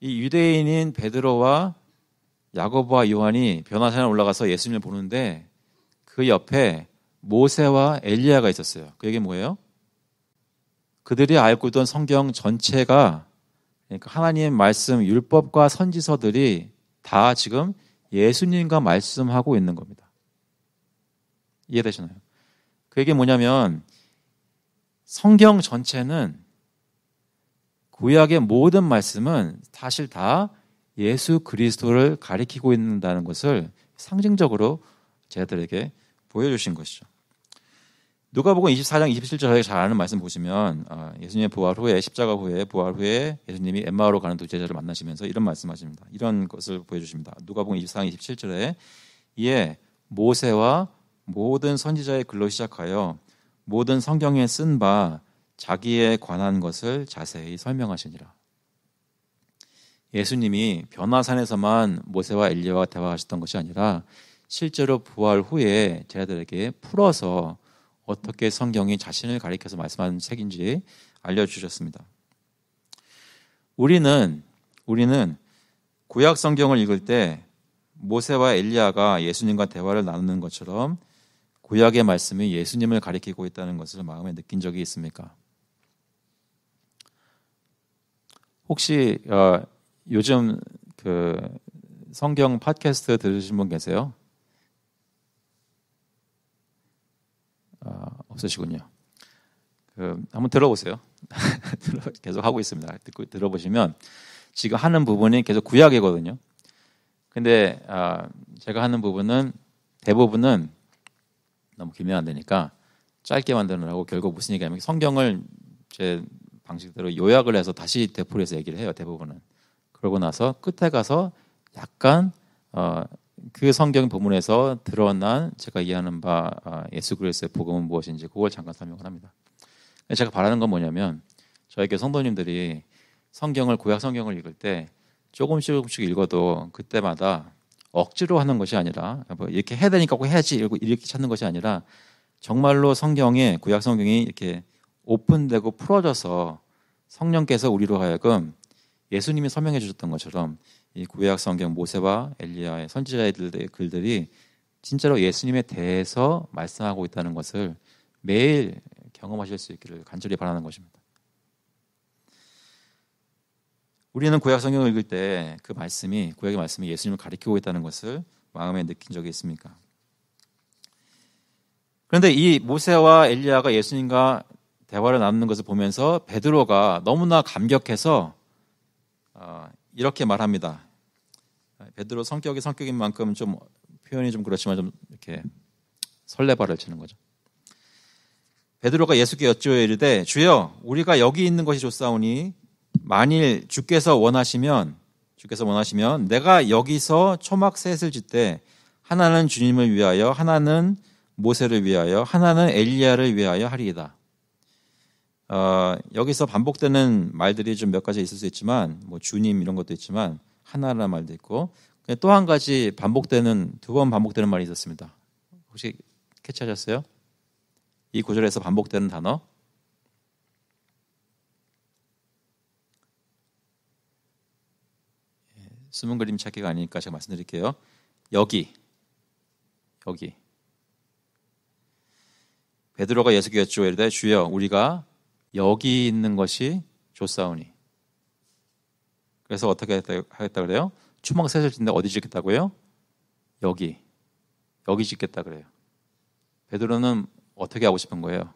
S1: 이 유대인인 베드로와 야고보와 요한이 변화산에 올라가서 예수님을 보는데 그 옆에 모세와 엘리야가 있었어요. 그게 뭐예요? 그들이 알고 있던 성경 전체가, 그러니까 하나님의 말씀, 율법과 선지서들이 다 지금 예수님과 말씀하고 있는 겁니다. 이해되시나요? 그게 뭐냐면 성경 전체는, 구약의 모든 말씀은 사실 다 예수 그리스도를 가리키고 있다는 것을 상징적으로 제자들에게 보여주신 것이죠. 누가복음 24장 27절 저희가 잘 아는 말씀 보시면 예수님의 부활 후에, 십자가 후에, 부활 후에 예수님이 엠마오로 가는 두 제자를 만나시면서 이런 말씀하십니다. 이런 것을 보여주십니다. 누가복음 24장 27절에 이에 모세와 모든 선지자의 글로 시작하여 모든 성경에 쓴 바 자기에 관한 것을 자세히 설명하시니라. 예수님이 변화산에서만 모세와 엘리야와 대화하셨던 것이 아니라 실제로 부활 후에 제자들에게 풀어서 어떻게 성경이 자신을 가리켜서 말씀하는 책인지 알려주셨습니다. 우리는 구약 성경을 읽을 때 모세와 엘리야가 예수님과 대화를 나누는 것처럼 구약의 말씀이 예수님을 가리키고 있다는 것을 마음에 느낀 적이 있습니까? 혹시 요즘 그 성경 팟캐스트 들으신 분 계세요? 없으시군요. 한번 들어보세요. 계속 하고 있습니다. 들어보시면 지금 하는 부분이 계속 구약이거든요. 근데 제가 하는 부분은 대부분은 너무 길면 안 되니까 짧게 만드느라고 결국 무슨 얘기냐면 성경을 제 방식대로 요약을 해서 다시 되풀이해서 얘기를 해요. 대부분은. 그러고 나서 끝에 가서 약간 그 성경 부분에서 드러난 제가 이해하는 바 예수 그리스도의 복음은 무엇인지 그걸 잠깐 설명을 합니다. 제가 바라는 건 뭐냐면 저에게 성도님들이 성경을, 구약 성경을 읽을 때 조금씩 읽어도 그때마다 억지로 하는 것이 아니라 뭐 이렇게 해야 되니까 꼭 해야지 이렇게 찾는 것이 아니라 정말로 성경에, 구약 성경이 이렇게 오픈되고 풀어져서 성령께서 우리로 하여금 예수님이 설명해 주셨던 것처럼 이 구약 성경 모세와 엘리야의 선지자들의 글들이 진짜로 예수님에 대해서 말씀하고 있다는 것을 매일 경험하실 수 있기를 간절히 바라는 것입니다. 우리는 구약 성경을 읽을 때 그 말씀이, 구약의 말씀이 예수님을 가리키고 있다는 것을 마음에 느낀 적이 있습니까? 그런데 이 모세와 엘리야가 예수님과 대화를 나누는 것을 보면서 베드로가 너무나 감격해서 이렇게 말합니다. 베드로 성격이 성격인 만큼 좀 표현이 좀 그렇지만 좀 이렇게 설레발을 치는 거죠. 베드로가 예수께 여쭈어 이르되 주여 우리가 여기 있는 것이 좋사오니 만일 주께서 원하시면 내가 여기서 초막 셋을 짓되 하나는 주님을 위하여 하나는 모세를 위하여 하나는 엘리야를 위하여 하리이다. 여기서 반복되는 말들이 좀 몇 가지 있을 수 있지만 뭐 주님 이런 것도 있지만 하나라는 말도 있고 또 한 가지 두 번 반복되는 말이 있었습니다. 혹시 캐치하셨어요? 이 구절에서 반복되는 단어 숨은 그림 찾기가 아니니까 제가 말씀드릴게요. 여기 베드로가 예수께 여쭈어 이르되 주여 우리가 여기 있는 것이 좋사오니. 그래서 어떻게 하겠다 그래요? 초막 셋을 짓는데 어디 짓겠다고요? 여기 짓겠다 그래요. 베드로는 어떻게 하고 싶은 거예요?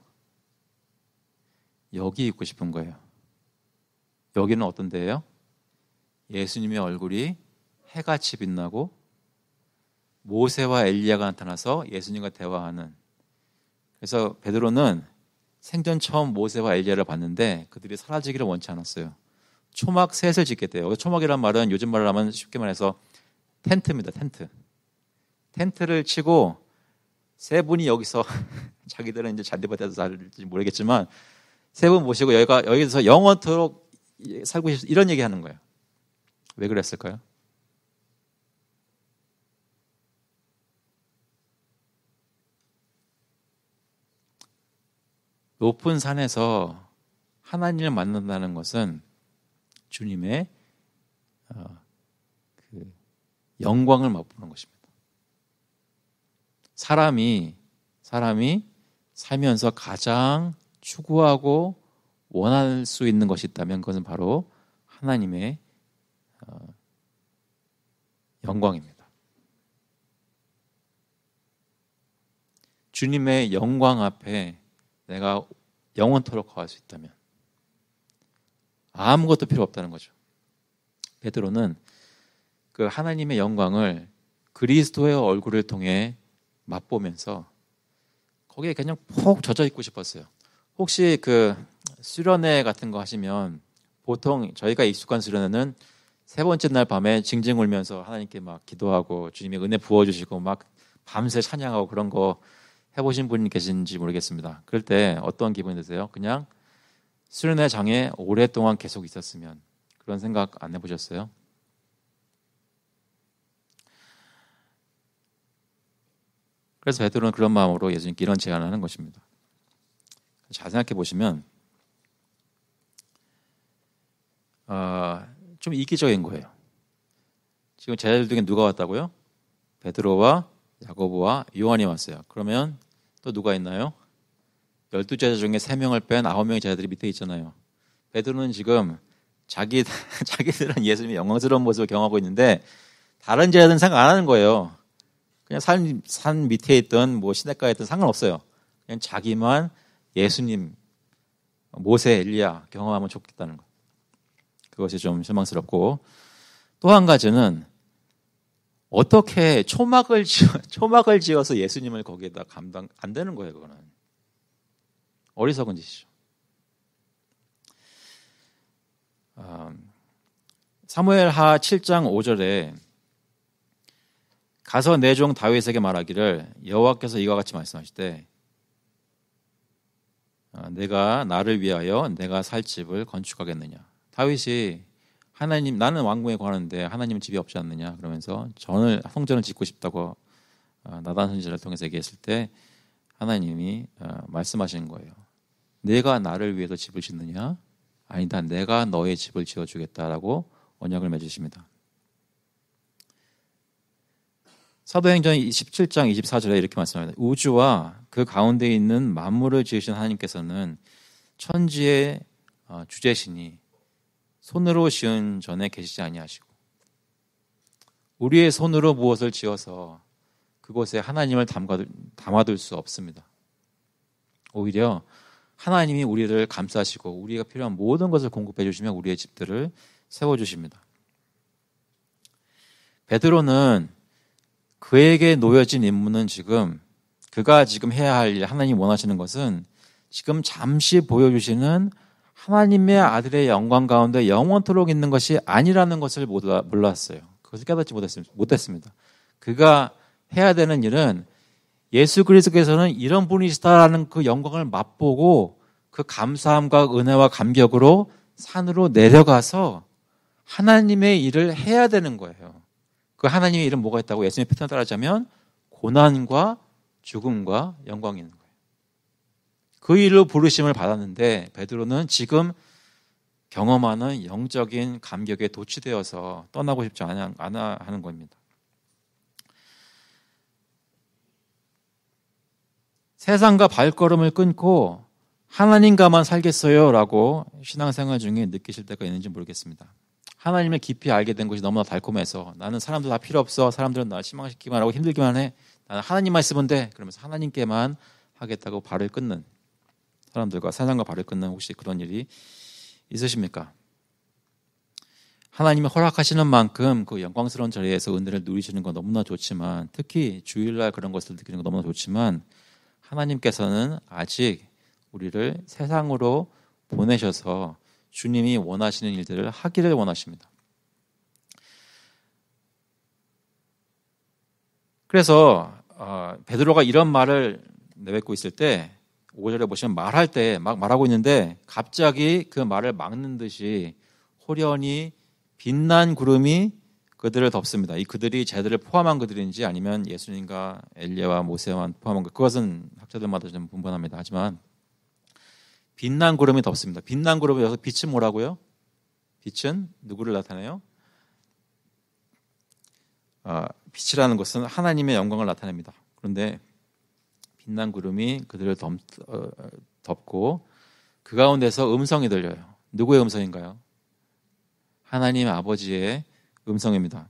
S1: 여기 있고 싶은 거예요. 여기는 어떤 데예요? 예수님의 얼굴이 해같이 빛나고 모세와 엘리야가 나타나서 예수님과 대화하는. 그래서 베드로는 생전 처음 모세와 엘리야를 봤는데 그들이 사라지기를 원치 않았어요. 초막 셋을 짓겠대요. 초막이란 말은 요즘 말로 하면 쉽게 말해서 텐트입니다. 텐트를 치고 세 분이 여기서 자기들은 이제 잔디밭에서 살지 모르겠지만 세 분 모시고 여기서 영원토록 살고 싶어 이런 얘기 하는 거예요. 왜 그랬을까요? 높은 산에서 하나님을 만난다는 것은 주님의 그 영광을 맛보는 것입니다. 사람이 살면서 가장 추구하고 원할 수 있는 것이 있다면 그것은 바로 하나님의 영광입니다. 주님의 영광 앞에 내가 영원토록 거할 수 있다면 아무것도 필요 없다는 거죠. 베드로는 그 하나님의 영광을 그리스도의 얼굴을 통해 맛보면서 거기에 그냥 푹 젖어 있고 싶었어요. 혹시 그 수련회 같은 거 하시면 보통 저희가 익숙한 수련회는 세 번째 날 밤에 징징 울면서 하나님께 막 기도하고 주님의 은혜 부어주시고 막 밤새 찬양하고 그런 거 해보신 분이 계신지 모르겠습니다. 그럴 때 어떤 기분이 드세요? 그냥 수련회장에 오랫동안 계속 있었으면 그런 생각 안 해보셨어요? 그래서 베드로는 그런 마음으로 예수님께 이런 제안을 하는 것입니다. 잘 생각해 보시면 좀 이기적인 거예요. 지금 제자들 중에 누가 왔다고요? 베드로와 야고보와 요한이 왔어요. 그러면 또 누가 있나요? 12제자 중에 3명을 뺀 9명의 제자들이 밑에 있잖아요. 베드로는 지금 자기들은 예수님의 영광스러운 모습을 경험하고 있는데 다른 제자들은 생각 안 하는 거예요. 그냥 산 밑에 있던 뭐 시냇가에 있던 상관없어요. 그냥 자기만 예수님, 모세, 엘리야 경험하면 좋겠다는 거. 그것이 좀 실망스럽고 또 한 가지는 어떻게 초막을 지어서 예수님을 거기에다 감당 안 되는 거예요. 그거는 어리석은 짓이죠. 사무엘하 7장 5절에 가서 내 종 다윗에게 말하기를 여호와께서 이와 같이 말씀하시되 내가 나를 위하여 내가 살 집을 건축하겠느냐. 다윗이 하나님 나는 왕궁에 거하는데 하나님은 집이 없지 않느냐 그러면서 성전을 짓고 싶다고 나단 선지자를 통해서 얘기했을 때 하나님이 말씀하신 거예요. 내가 나를 위해서 집을 짓느냐? 아니다. 내가 너의 집을 지어주겠다라고 언약을 맺으십니다. 사도행전 17장 24절에 이렇게 말씀합니다. 우주와 그 가운데 있는 만물을 지으신 하나님께서는 천지의 주재시니 손으로 지은 전에 계시지 아니하시고, 우리의 손으로 무엇을 지어서 그곳에 하나님을 담아둘 수 없습니다. 오히려 하나님이 우리를 감싸시고 우리가 필요한 모든 것을 공급해 주시며 우리의 집들을 세워주십니다. 베드로는 그에게 놓여진 임무는 그가 지금 해야 할 일, 하나님 원하시는 것은 지금 잠시 보여주시는 하나님의 아들의 영광 가운데 영원토록 있는 것이 아니라는 것을 몰랐어요. 그것을 깨닫지 못했습니다. 그가 해야 되는 일은 예수 그리스도께서는 이런 분이시다라는 그 영광을 맛보고 그 감사함과 은혜와 감격으로 산으로 내려가서 하나님의 일을 해야 되는 거예요. 그 하나님의 일은 뭐가 있다고 예수님의 패턴을 따라자면 고난과 죽음과 영광이 있는 거예요. 그 일로 부르심을 받았는데 베드로는 지금 경험하는 영적인 감격에 도취되어서 떠나고 싶지 않아 하는 겁니다. 세상과 발걸음을 끊고 하나님과만 살겠어요 라고 신앙생활 중에 느끼실 때가 있는지 모르겠습니다. 하나님을 깊이 알게 된 것이 너무나 달콤해서 나는 사람들 다 필요 없어, 사람들은 나 실망시키기만 하고 힘들기만 해, 나는 하나님만 있으면 돼, 그러면서 하나님께만 하겠다고 발을 끊는 사람들과 세상과 발을 끊는 혹시 그런 일이 있으십니까? 하나님이 허락하시는 만큼 그 영광스러운 자리에서 은혜를 누리시는 건 너무나 좋지만, 특히 주일날 그런 것을 느끼는 건 너무나 좋지만, 하나님께서는 아직 우리를 세상으로 보내셔서 주님이 원하시는 일들을 하기를 원하십니다. 그래서 베드로가 이런 말을 내뱉고 있을 때 5절에 보시면 말할 때 막 말하고 있는데 갑자기 그 말을 막는 듯이 호련히 빛난 구름이 그들을 덮습니다. 이 그들이 쟤들을 포함한 그들인지 아니면 예수님과 엘리야와 모세만 포함한 것, 그것은 학자들마다 좀 분분합니다. 하지만 빛난 구름이 덮습니다. 빛난 구름이 여기서 빛은 뭐라고요? 빛은 누구를 나타내요? 빛이라는 것은 하나님의 영광을 나타냅니다. 그런데 빛난 구름이 그들을 덮고 그 가운데서 음성이 들려요. 누구의 음성인가요? 하나님 아버지의 음성입니다.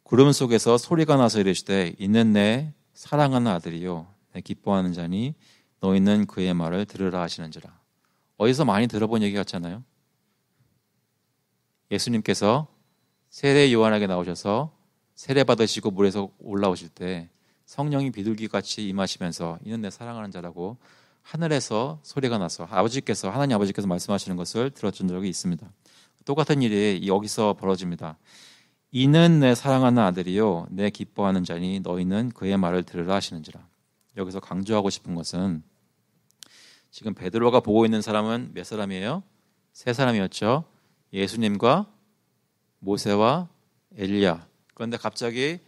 S1: 구름 속에서 소리가 나서 이르시되 이는 내 사랑하는 아들이요 내 기뻐하는 자니 너희는 그의 말을 들으라 하시는지라. 어디서 많이 들어본 얘기 같잖아요. 예수님께서 세례 요한에게 나오셔서 세례 받으시고 물에서 올라오실 때 성령이 비둘기같이 임하시면서 이는 내 사랑하는 자라고 하늘에서 소리가 나서 하나님 아버지께서 말씀하시는 것을 들었던 적이 있습니다. 똑같은 일이 여기서 벌어집니다. 이는 내 사랑하는 아들이요 내 기뻐하는 자니 너희는 그의 말을 들으라 하시는지라. 여기서 강조하고 싶은 것은 지금 베드로가 보고 있는 사람은 몇 사람이에요? 세 사람이었죠. 예수님과 모세와 엘리야. 그런데 갑자기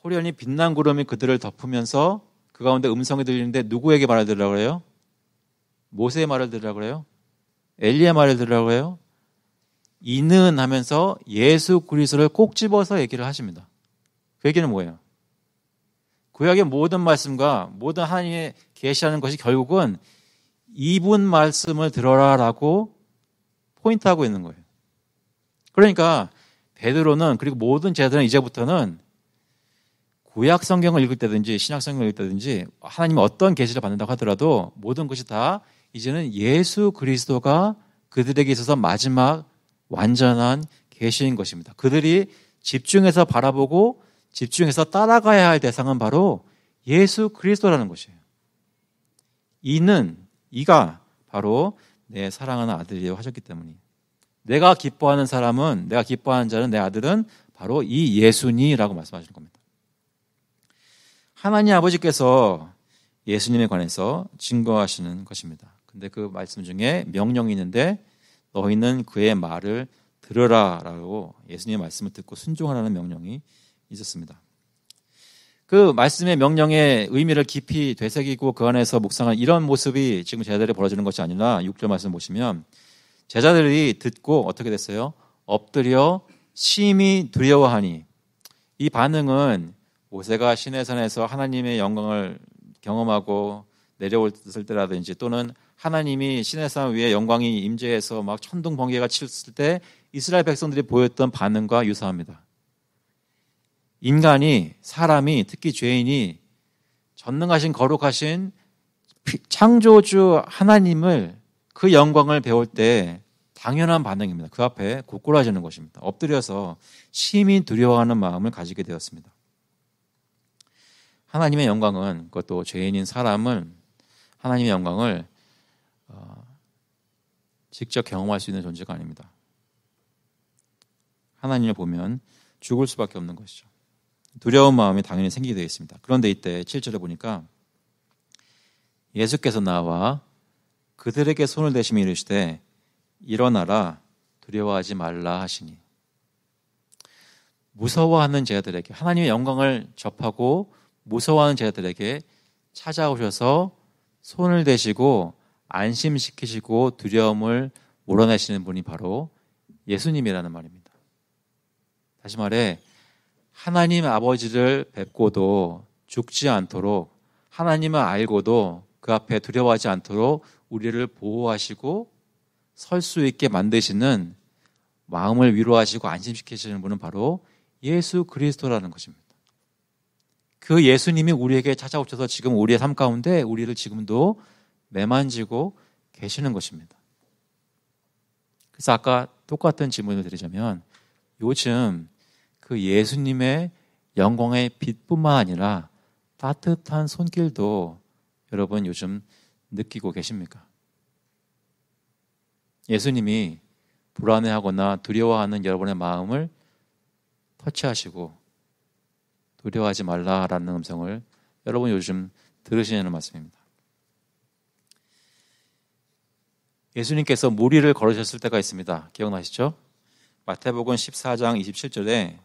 S1: 호련히 빛난 구름이 그들을 덮으면서 그 가운데 음성이 들리는데 누구에게 말을 들으라고 그래요? 모세의 말을 들으라고 그래요? 엘리야의 말을 들으라고 그래요? 이는 하면서 예수 그리스도를 꼭 집어서 얘기를 하십니다. 그 얘기는 뭐예요? 구약의 모든 말씀과 모든 하나님의 계시하는 것이 결국은 이분 말씀을 들어라라고 포인트하고 있는 거예요. 그러니까 베드로는 그리고 모든 제자들은 이제부터는 구약 성경을 읽을 때든지 신약 성경을 읽을 때든지 하나님이 어떤 계시를 받는다고 하더라도 모든 것이 다 이제는 예수 그리스도가 그들에게 있어서 마지막 완전한 계시인 것입니다. 그들이 집중해서 바라보고 집중해서 따라가야 할 대상은 바로 예수 그리스도라는 것이에요. 이가 바로 내 사랑하는 아들이라고 하셨기 때문이에요. 내가 기뻐하는 사람은, 내가 기뻐하는 자는, 내 아들은 바로 이 예수니라고 말씀하시는 겁니다. 하나님 아버지께서 예수님에 관해서 증거하시는 것입니다. 근데 그 말씀 중에 명령이 있는데 너희는 그의 말을 들으라라고 예수님의 말씀을 듣고 순종하라는 명령이 있었습니다. 그 말씀의 명령의 의미를 깊이 되새기고 그 안에서 묵상한 이런 모습이 지금 제자들이 벌어지는 것이 아니라 6절 말씀 보시면 제자들이 듣고 어떻게 됐어요? 엎드려 심히 두려워하니. 이 반응은 모세가 시내산에서 하나님의 영광을 경험하고 내려올 때라든지 또는 하나님이 시내산 위에 영광이 임재해서 막 천둥 번개가 쳤을 때 이스라엘 백성들이 보였던 반응과 유사합니다. 인간이, 사람이, 특히 죄인이 전능하신 거룩하신 창조주 하나님을 그 영광을 배울 때 당연한 반응입니다. 그 앞에 고꾸라지는 것입니다. 엎드려서 심히 두려워하는 마음을 가지게 되었습니다. 하나님의 영광은, 그것도 죄인인 사람은 하나님의 영광을 직접 경험할 수 있는 존재가 아닙니다. 하나님을 보면 죽을 수밖에 없는 것이죠. 두려운 마음이 당연히 생기게 되어 있습니다. 그런데 이때 7절에 보니까 예수께서 나와 그들에게 손을 대시며 이르시되 일어나라 두려워하지 말라 하시니, 무서워하는 자들에게, 하나님의 영광을 접하고 무서워하는 자들에게 찾아오셔서 손을 대시고 안심시키시고 두려움을 몰아내시는 분이 바로 예수님이라는 말입니다. 다시 말해 하나님 아버지를 뵙고도 죽지 않도록, 하나님을 알고도 그 앞에 두려워하지 않도록 우리를 보호하시고 설 수 있게 만드시는, 마음을 위로하시고 안심시키시는 분은 바로 예수 그리스도라는 것입니다. 그 예수님이 우리에게 찾아오셔서 지금 우리의 삶 가운데 우리를 지금도 매만지고 계시는 것입니다. 그래서 아까 똑같은 질문을 드리자면, 요즘 그 예수님의 영광의 빛뿐만 아니라 따뜻한 손길도 여러분 요즘 느끼고 계십니까? 예수님이 불안해하거나 두려워하는 여러분의 마음을 터치하시고 두려워하지 말라라는 음성을 여러분 요즘 들으시는 말씀입니다. 예수님께서 무리를 걸으셨을 때가 있습니다. 기억나시죠? 마태복음 14장 27절에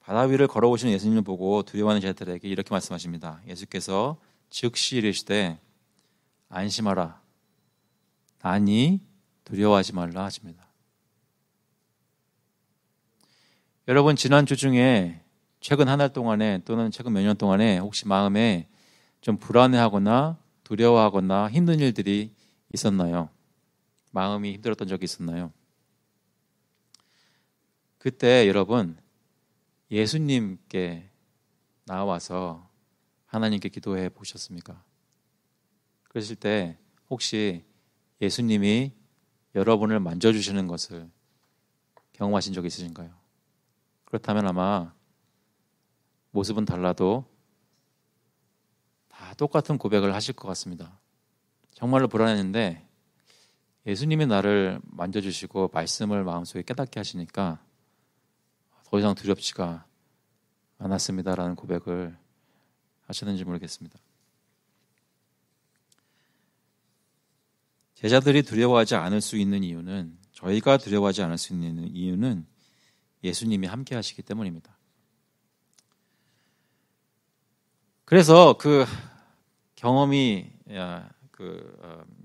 S1: 바다 위를 걸어오시는 예수님을 보고 두려워하는 자들에게 이렇게 말씀하십니다. 예수께서 즉시 이르시되 안심하라 나니 두려워하지 말라 하십니다. 여러분, 지난주 중에 최근 한 달 동안에 또는 최근 몇 년 동안에 혹시 마음에 좀 불안해하거나 두려워하거나 힘든 일들이 있었나요? 마음이 힘들었던 적이 있었나요? 그때 여러분 예수님께 나와서 하나님께 기도해 보셨습니까? 그러실 때 혹시 예수님이 여러분을 만져주시는 것을 경험하신 적이 있으신가요? 그렇다면 아마 모습은 달라도 다 똑같은 고백을 하실 것 같습니다. 정말로 불안했는데 예수님이 나를 만져주시고 말씀을 마음속에 깨닫게 하시니까 더 이상 두렵지가 않았습니다라는 고백을 하셨는지 모르겠습니다. 제자들이 두려워하지 않을 수 있는 이유는, 저희가 두려워하지 않을 수 있는 이유는 예수님이 함께 하시기 때문입니다. 그래서 그 경험이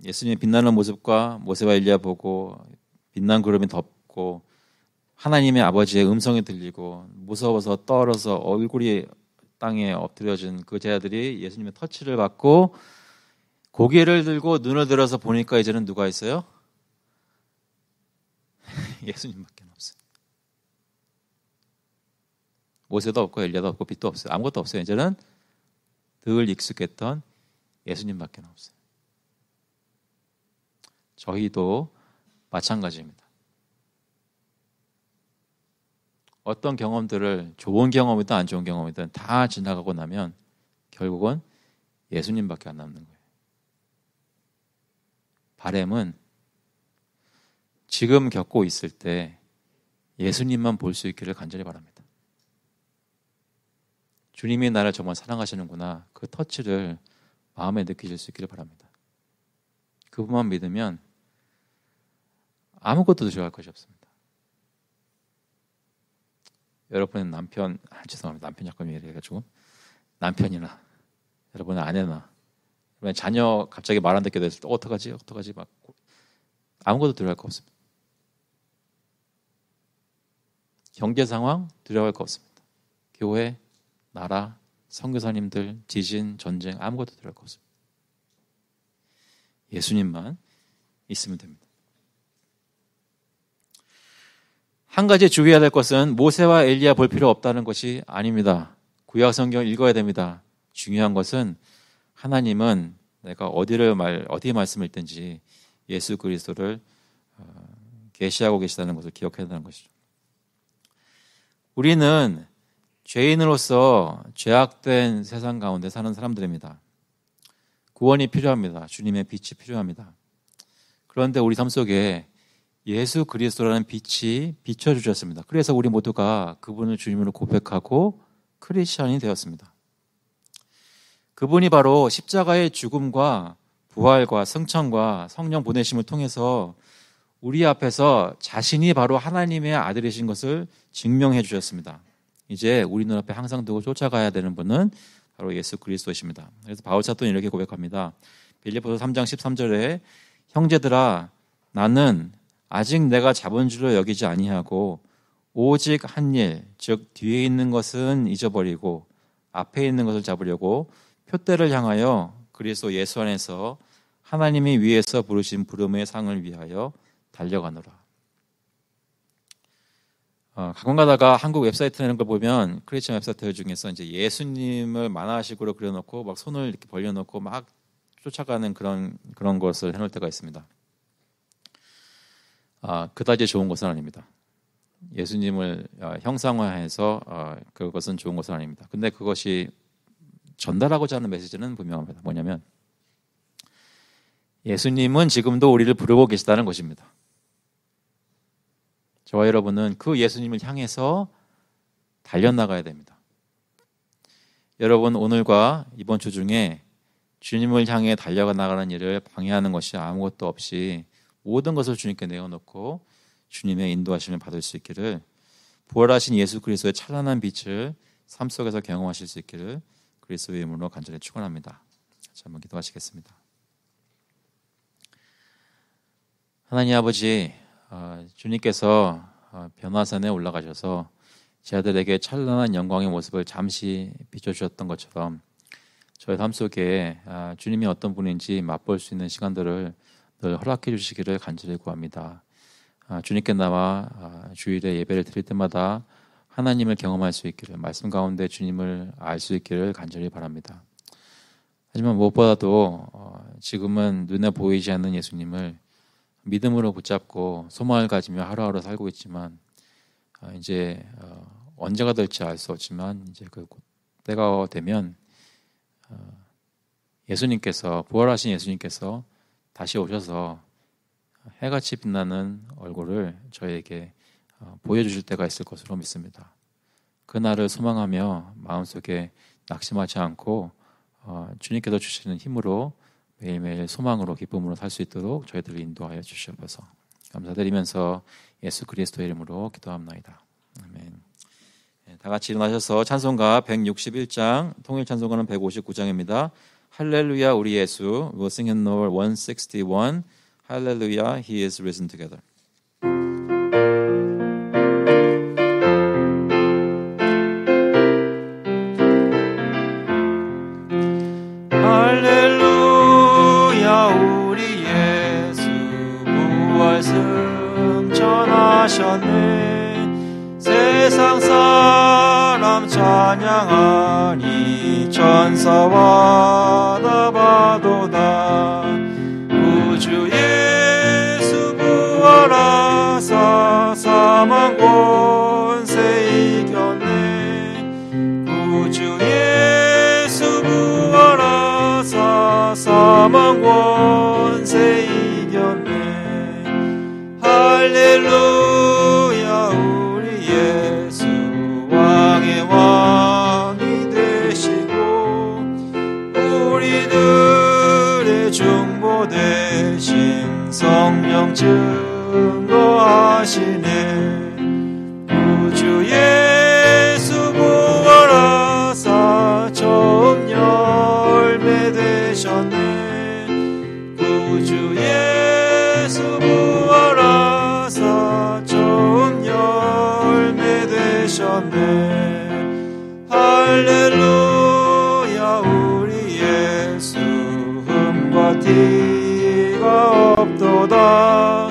S1: 예수님의 빛나는 모습과 모세와 엘리야 보고 빛난 구름이 덮고 하나님의 아버지의 음성이 들리고 무서워서 떨어서 얼굴이 땅에 엎드려진 그 제자들이 예수님의 터치를 받고 고개를 들고 눈을 들어서 보니까 이제는 누가 있어요? 예수님밖에 없어요. 모세도 없고 엘리야도 없고 빛도 없어요. 아무것도 없어요. 이제는 늘 익숙했던 예수님밖에 없어요. 저희도 마찬가지입니다. 어떤 경험들을, 좋은 경험이든 안 좋은 경험이든 다 지나가고 나면 결국은 예수님밖에 안 남는 거예요. 바람은 지금 겪고 있을 때 예수님만 볼 수 있기를 간절히 바랍니다. 주님이 나를 정말 사랑하시는구나, 그 터치를 마음에 느끼실 수 있기를 바랍니다. 그분만 믿으면 아무것도 두려워할 것이 없습니다. 여러분의 남편, 죄송합니다. 남편 약간 얘기해가지고 남편이나 여러분의 아내나 여러분의 자녀 갑자기 말 안 듣게 됐을 때 어떡하지 막 아무것도 두려워할 거 없습니다. 경제 상황 두려워할 거 없습니다. 교회 나라, 선교사님들, 지진, 전쟁 아무것도 두려울 거 없습니다. 예수님만 있으면 됩니다. 한 가지 주의해야 될 것은 모세와 엘리야 볼 필요 없다는 것이 아닙니다. 구약 성경 읽어야 됩니다. 중요한 것은 하나님은 내가 어디 말씀을 읽든지 예수 그리스도를 계시하고 계시다는 것을 기억해야 한다는 것이죠. 우리는 죄인으로서 죄악된 세상 가운데 사는 사람들입니다. 구원이 필요합니다. 주님의 빛이 필요합니다. 그런데 우리 삶 속에 예수 그리스도라는 빛이 비춰주셨습니다. 그래서 우리 모두가 그분을 주님으로 고백하고 크리스천이 되었습니다. 그분이 바로 십자가의 죽음과 부활과 승천과 성령 보내심을 통해서 우리 앞에서 자신이 바로 하나님의 아들이신 것을 증명해 주셨습니다. 이제 우리 눈앞에 항상 두고 쫓아가야 되는 분은 바로 예수 그리스도이십니다. 그래서 바울 사도는 이렇게 고백합니다. 빌립보서 3장 13절에 형제들아 나는 아직 내가 잡은 줄로 여기지 아니하고 오직 한 일, 즉 뒤에 있는 것은 잊어버리고 앞에 있는 것을 잡으려고 표대를 향하여 그리스도 예수 안에서 하나님이 위에서 부르신 부름의 상을 위하여 달려가노라. 가끔 가다가 한국 웹사이트 이런 걸 보면 크리스천 웹사이트 중에서 이제 예수님을 만화식으로 그려놓고 막 손을 이렇게 벌려놓고 막 쫓아가는 그런 것을 해놓을 때가 있습니다. 그다지 좋은 것은 아닙니다. 예수님을 형상화해서 그것은 좋은 것은 아닙니다. 근데 그것이 전달하고자 하는 메시지는 분명합니다. 뭐냐면 예수님은 지금도 우리를 부르고 계시다는 것입니다. 저와 여러분은 그 예수님을 향해서 달려나가야 됩니다. 여러분 오늘과 이번 주 중에 주님을 향해 달려나가는 일을 방해하는 것이 아무것도 없이 모든 것을 주님께 내어놓고 주님의 인도하심을 받을 수 있기를, 부활하신 예수 그리스도의 찬란한 빛을 삶 속에서 경험하실 수 있기를 그리스도의 이름으로 간절히 축원합니다. 자, 한번 기도하시겠습니다. 하나님 아버지, 주님께서 변화산에 올라가셔서 제 아들에게 찬란한 영광의 모습을 잠시 비춰주셨던 것처럼 저의 삶 속에 주님이 어떤 분인지 맛볼 수 있는 시간들을 늘 허락해 주시기를 간절히 구합니다. 주님께 나와 주일에 예배를 드릴 때마다 하나님을 경험할 수 있기를, 말씀 가운데 주님을 알 수 있기를 간절히 바랍니다. 하지만 무엇보다도 지금은 눈에 보이지 않는 예수님을 믿음으로 붙잡고 소망을 가지며 하루하루 살고 있지만 이제 언제가 될지 알 수 없지만 이제 그 때가 되면 예수님께서, 부활하신 예수님께서 다시 오셔서 해같이 빛나는 얼굴을 저에게 보여주실 때가 있을 것으로 믿습니다. 그날을 소망하며 마음속에 낙심하지 않고 주님께서 주시는 힘으로 매일매일 소망으로 기쁨으로 살 수 있도록 저희들을 인도하여 주시옵소서. 감사드리면서 예수 그리스도의 이름으로 기도합나이다. 아멘. 다 같이 일어나셔서 찬송가 161장, 통일 찬송가는 159장입니다. 할렐루야 우리 예수. We'll sing in number 161. Hallelujah, He is risen together.
S2: 할렐루야 우리 예수 부활 승천하셨네. 세상 사람 찬양하니 천사와 나바도다. 구주 예수 부활하사 사망 권세 이겼네. 구주 예수 부활하사 사망 권세 이겼네. 할렐루야 우리 예수 왕의 왕이 되시고 우리들의 중보 되신 성령 증거하시네. 구주 예수 부활하사 처음 열매 되셨네. 구주 예수 부활하사 처음 열매 되셨네. 할렐루야 길가 없도다.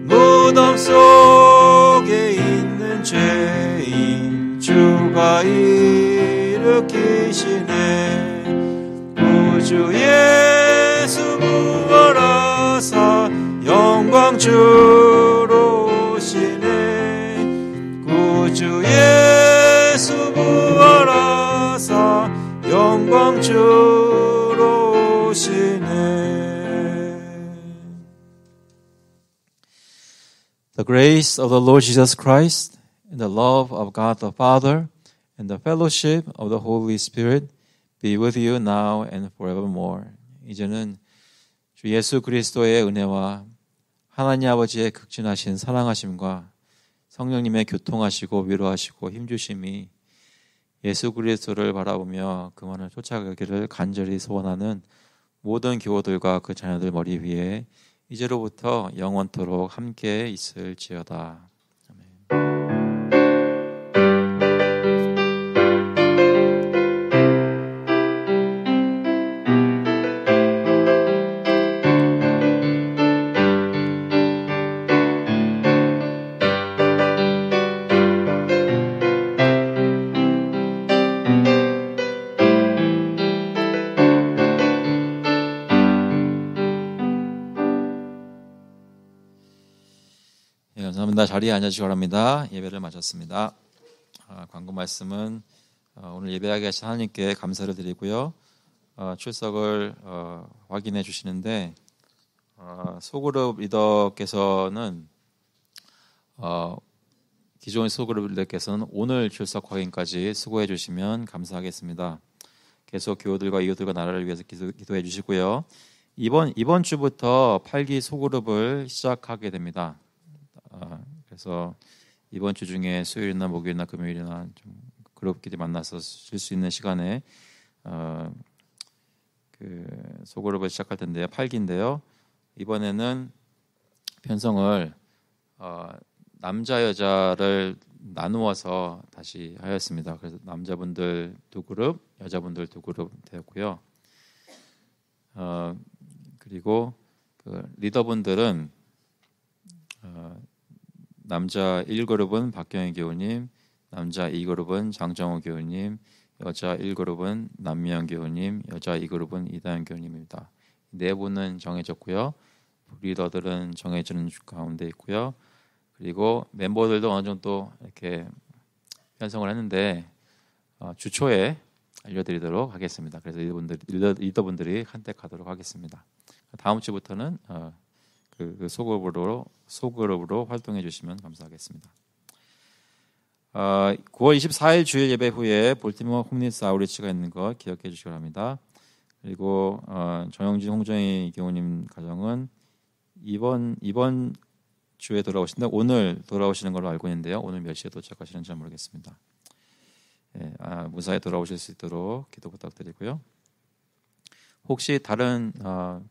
S2: 무덤 속에 있는 죄인 주가 일으키시네. 구주 예수 부활하사 영광주로 오시네. 구주 예수 부활하사 영광주로 오시네.
S1: The grace of the Lord Jesus Christ and the love of God the Father and the fellowship of the Holy Spirit be with you now and forevermore. 이제는 주 예수 그리스도의 은혜와 하나님 아버지의 극진하신 사랑하심과 성령님의 교통하시고 위로하시고 힘주심이 예수 그리스도를 바라보며 그만을 쫓아가기를 간절히 소원하는 모든 교우들과 그 자녀들 머리 위에 이제로부터 영원토록 함께 있을지어다. 감사합니다. 자리에 앉아주시기 바랍니다. 예배를 마쳤습니다. 광고 말씀은 오늘 예배하게 하신 하나님께 감사를 드리고요. 출석을 확인해 주시는데 소그룹 리더께서는 기존 소그룹 리더께서는 오늘 출석 확인까지 수고해 주시면 감사하겠습니다. 계속 교우들과 이웃들과 나라를 위해서 기도해 주시고요. 이번 주부터 8기 소그룹을 시작하게 됩니다. 그래서 이번 주 중에 수요일이나 목요일이나 금요일이나 좀 그룹끼리 만나서 쉴 수 있는 시간에 그 소그룹을 시작할 텐데요. 8기인데요. 이번에는 편성을 남자 여자를 나누어서 다시 하였습니다. 그래서 남자분들 2그룹, 여자분들 2그룹 되었고요. 그리고 그 리더분들은 남자 1그룹은 박경희 교우님, 남자 2그룹은 장정호 교우님, 여자 1그룹은 남미영 교우님, 여자 2그룹은 이다현 교우님입니다. 네 분은 정해졌고요. 리더들은 정해지는 가운데 있고요. 그리고 멤버들도 어느 정도 이렇게 편성을 했는데 주 초에 알려드리도록 하겠습니다. 그래서 리더분들이 컨택하도록 하겠습니다. 다음 주부터는 그 소그룹으로 활동해 주시면 감사하겠습니다. 9월 24일 주일 예배 후에 볼티모어 홈리스 아우리치가 있는 거 기억해 주시기 바랍니다. 그리고 정영진 홍정희 교우님 가정은 이번 주에 돌아오신다. 오늘 돌아오시는 걸로 알고 있는데요. 오늘 몇 시에 도착하시는지 모르겠습니다. 무사히 돌아오실 수 있도록 기도 부탁드리고요. 혹시 다른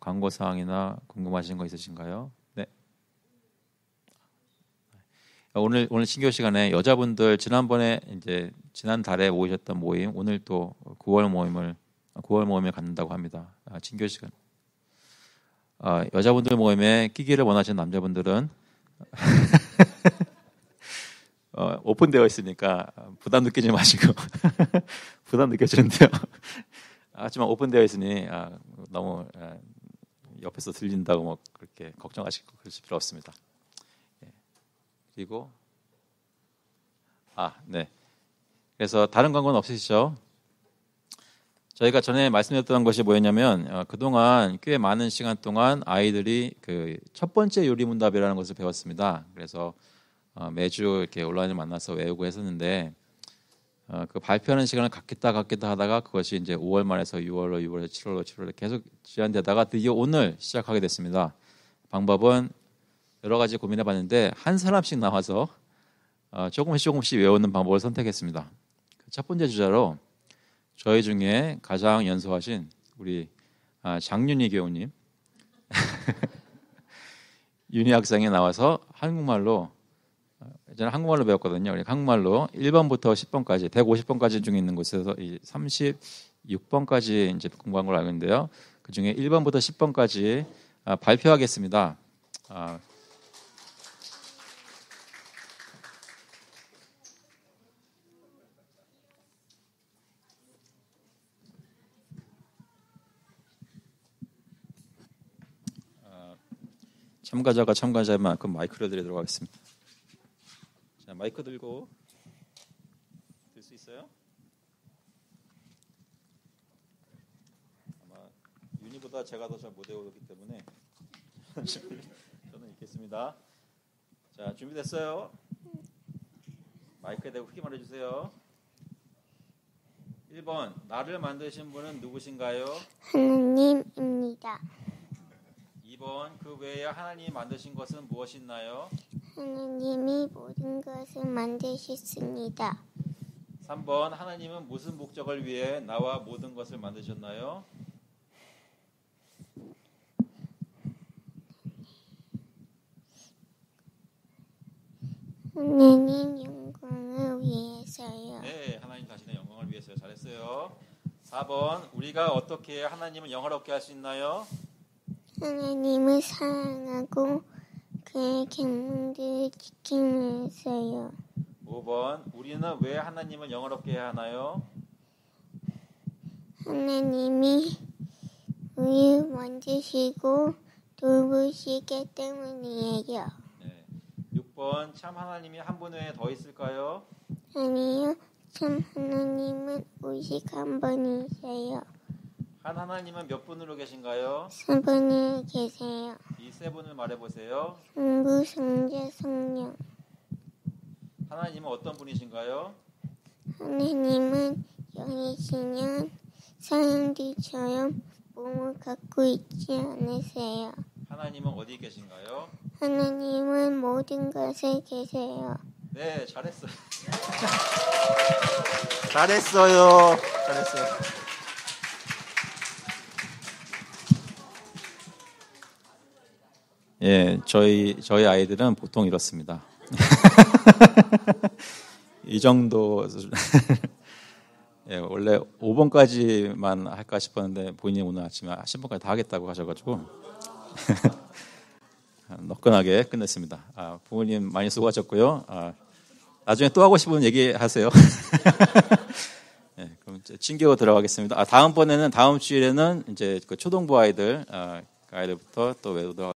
S1: 광고 사항이나 궁금하신 거 있으신가요? 네. 오늘 신교 시간에 여자분들 지난 달에 모이셨던 모임 오늘 또 9월 모임을 갖는다고 합니다. 신교 시간. 여자분들 모임에 끼기를 원하시는 남자분들은 오픈되어 있으니까 부담 느끼지 마시고 부담 느껴지는데요. 하지만 오픈되어 있으니 너무 옆에서 들린다고 뭐 그렇게 걱정하시고 그러실 필요 없습니다. 그리고 네. 그래서 다른 광고는 없으시죠? 저희가 전에 말씀드렸던 것이 뭐였냐면 그동안 꽤 많은 시간 동안 아이들이 그 첫 번째 요리문답이라는 것을 배웠습니다. 그래서 매주 이렇게 온라인을 만나서 외우고 했었는데 그 발표하는 시간을 갖겠다 하다가 그것이 이제 5월 말에서 6월로 7월로 계속 지연되다가 드디어 오늘 시작하게 됐습니다. 방법은 여러 가지 고민해봤는데 한 사람씩 나와서 조금씩 외우는 방법을 선택했습니다. 첫 번째 주자로 저희 중에 가장 연소하신 우리 장윤희 교우님 윤희 학생이 나와서 한국말로 저는 한국말로 배웠거든요. 한국말로 1번부터 10번까지 150번까지 중에 있는 곳에서 이 36번까지 이제 공부한 걸로 알고 있는데요. 그중에 1번부터 10번까지 발표하겠습니다. 참가자가 참가자의 만큼 마이크를 드리도록 하겠습니다. 자, 마이크 들고 들 수 있어요? 아마 윤희보다 제가 더 잘 못 외우기 때문에 저는 읽겠습니다. 자, 준비됐어요? 마이크에 대고 크게 말해주세요. 1번, 나를 만드신 분은 누구신가요?
S3: 하나님입니다.
S1: 2번, 그 외에 하나님이 만드신 것은 무엇이나요?
S3: 하나님이 모든 것을 만드셨습니다.
S1: 3번, 하나님은 무슨 목적을 위해 나와 모든 것을 만드셨나요?
S3: 하나님 영광을 위해서요.
S1: 네, 하나님 자신의 영광을 위해서요. 잘했어요. 4번, 우리가 어떻게 하나님을 영화롭게 할 수 있나요?
S3: 하나님을 사랑하고 그의 계명들을 지키면서요.
S1: 5번, 우리는 왜 하나님을 영화롭게 해야 하나요?
S3: 하나님이 우리를 만드시고 돌보시기 때문이에요.
S1: 네. 6번, 참 하나님이 한 분 외에 더 있을까요?
S3: 아니요, 참 하나님은 오직 한 분이세요.
S1: 한 하나님은 몇 분으로 계신가요?
S3: 3분이 계세요.
S1: 이 세 분을 말해보세요.
S3: 성부, 성자, 성령.
S1: 하나님은 어떤 분이신가요?
S3: 하나님은 영이시며 사람들처럼 몸을 갖고 있지 않으세요.
S1: 하나님은 어디 계신가요?
S3: 하나님은 모든 것에 계세요.
S1: 네, 잘했어요. 잘했어요. 예, 저희 아이들은 보통 이렇습니다. 이 정도 예, 원래 5번까지만 할까 싶었는데 본인이 오늘 아침에 10번까지 다 하겠다고 하셔가지고 너끈하게 끝냈습니다. 부모님 많이 수고하셨고요. 나중에 또 하고 싶은 얘기하세요. 네, 그럼 친교 들어가겠습니다. 다음번에는 다음 주일에는 이제 그 초등부 아이들부터 또 외우도록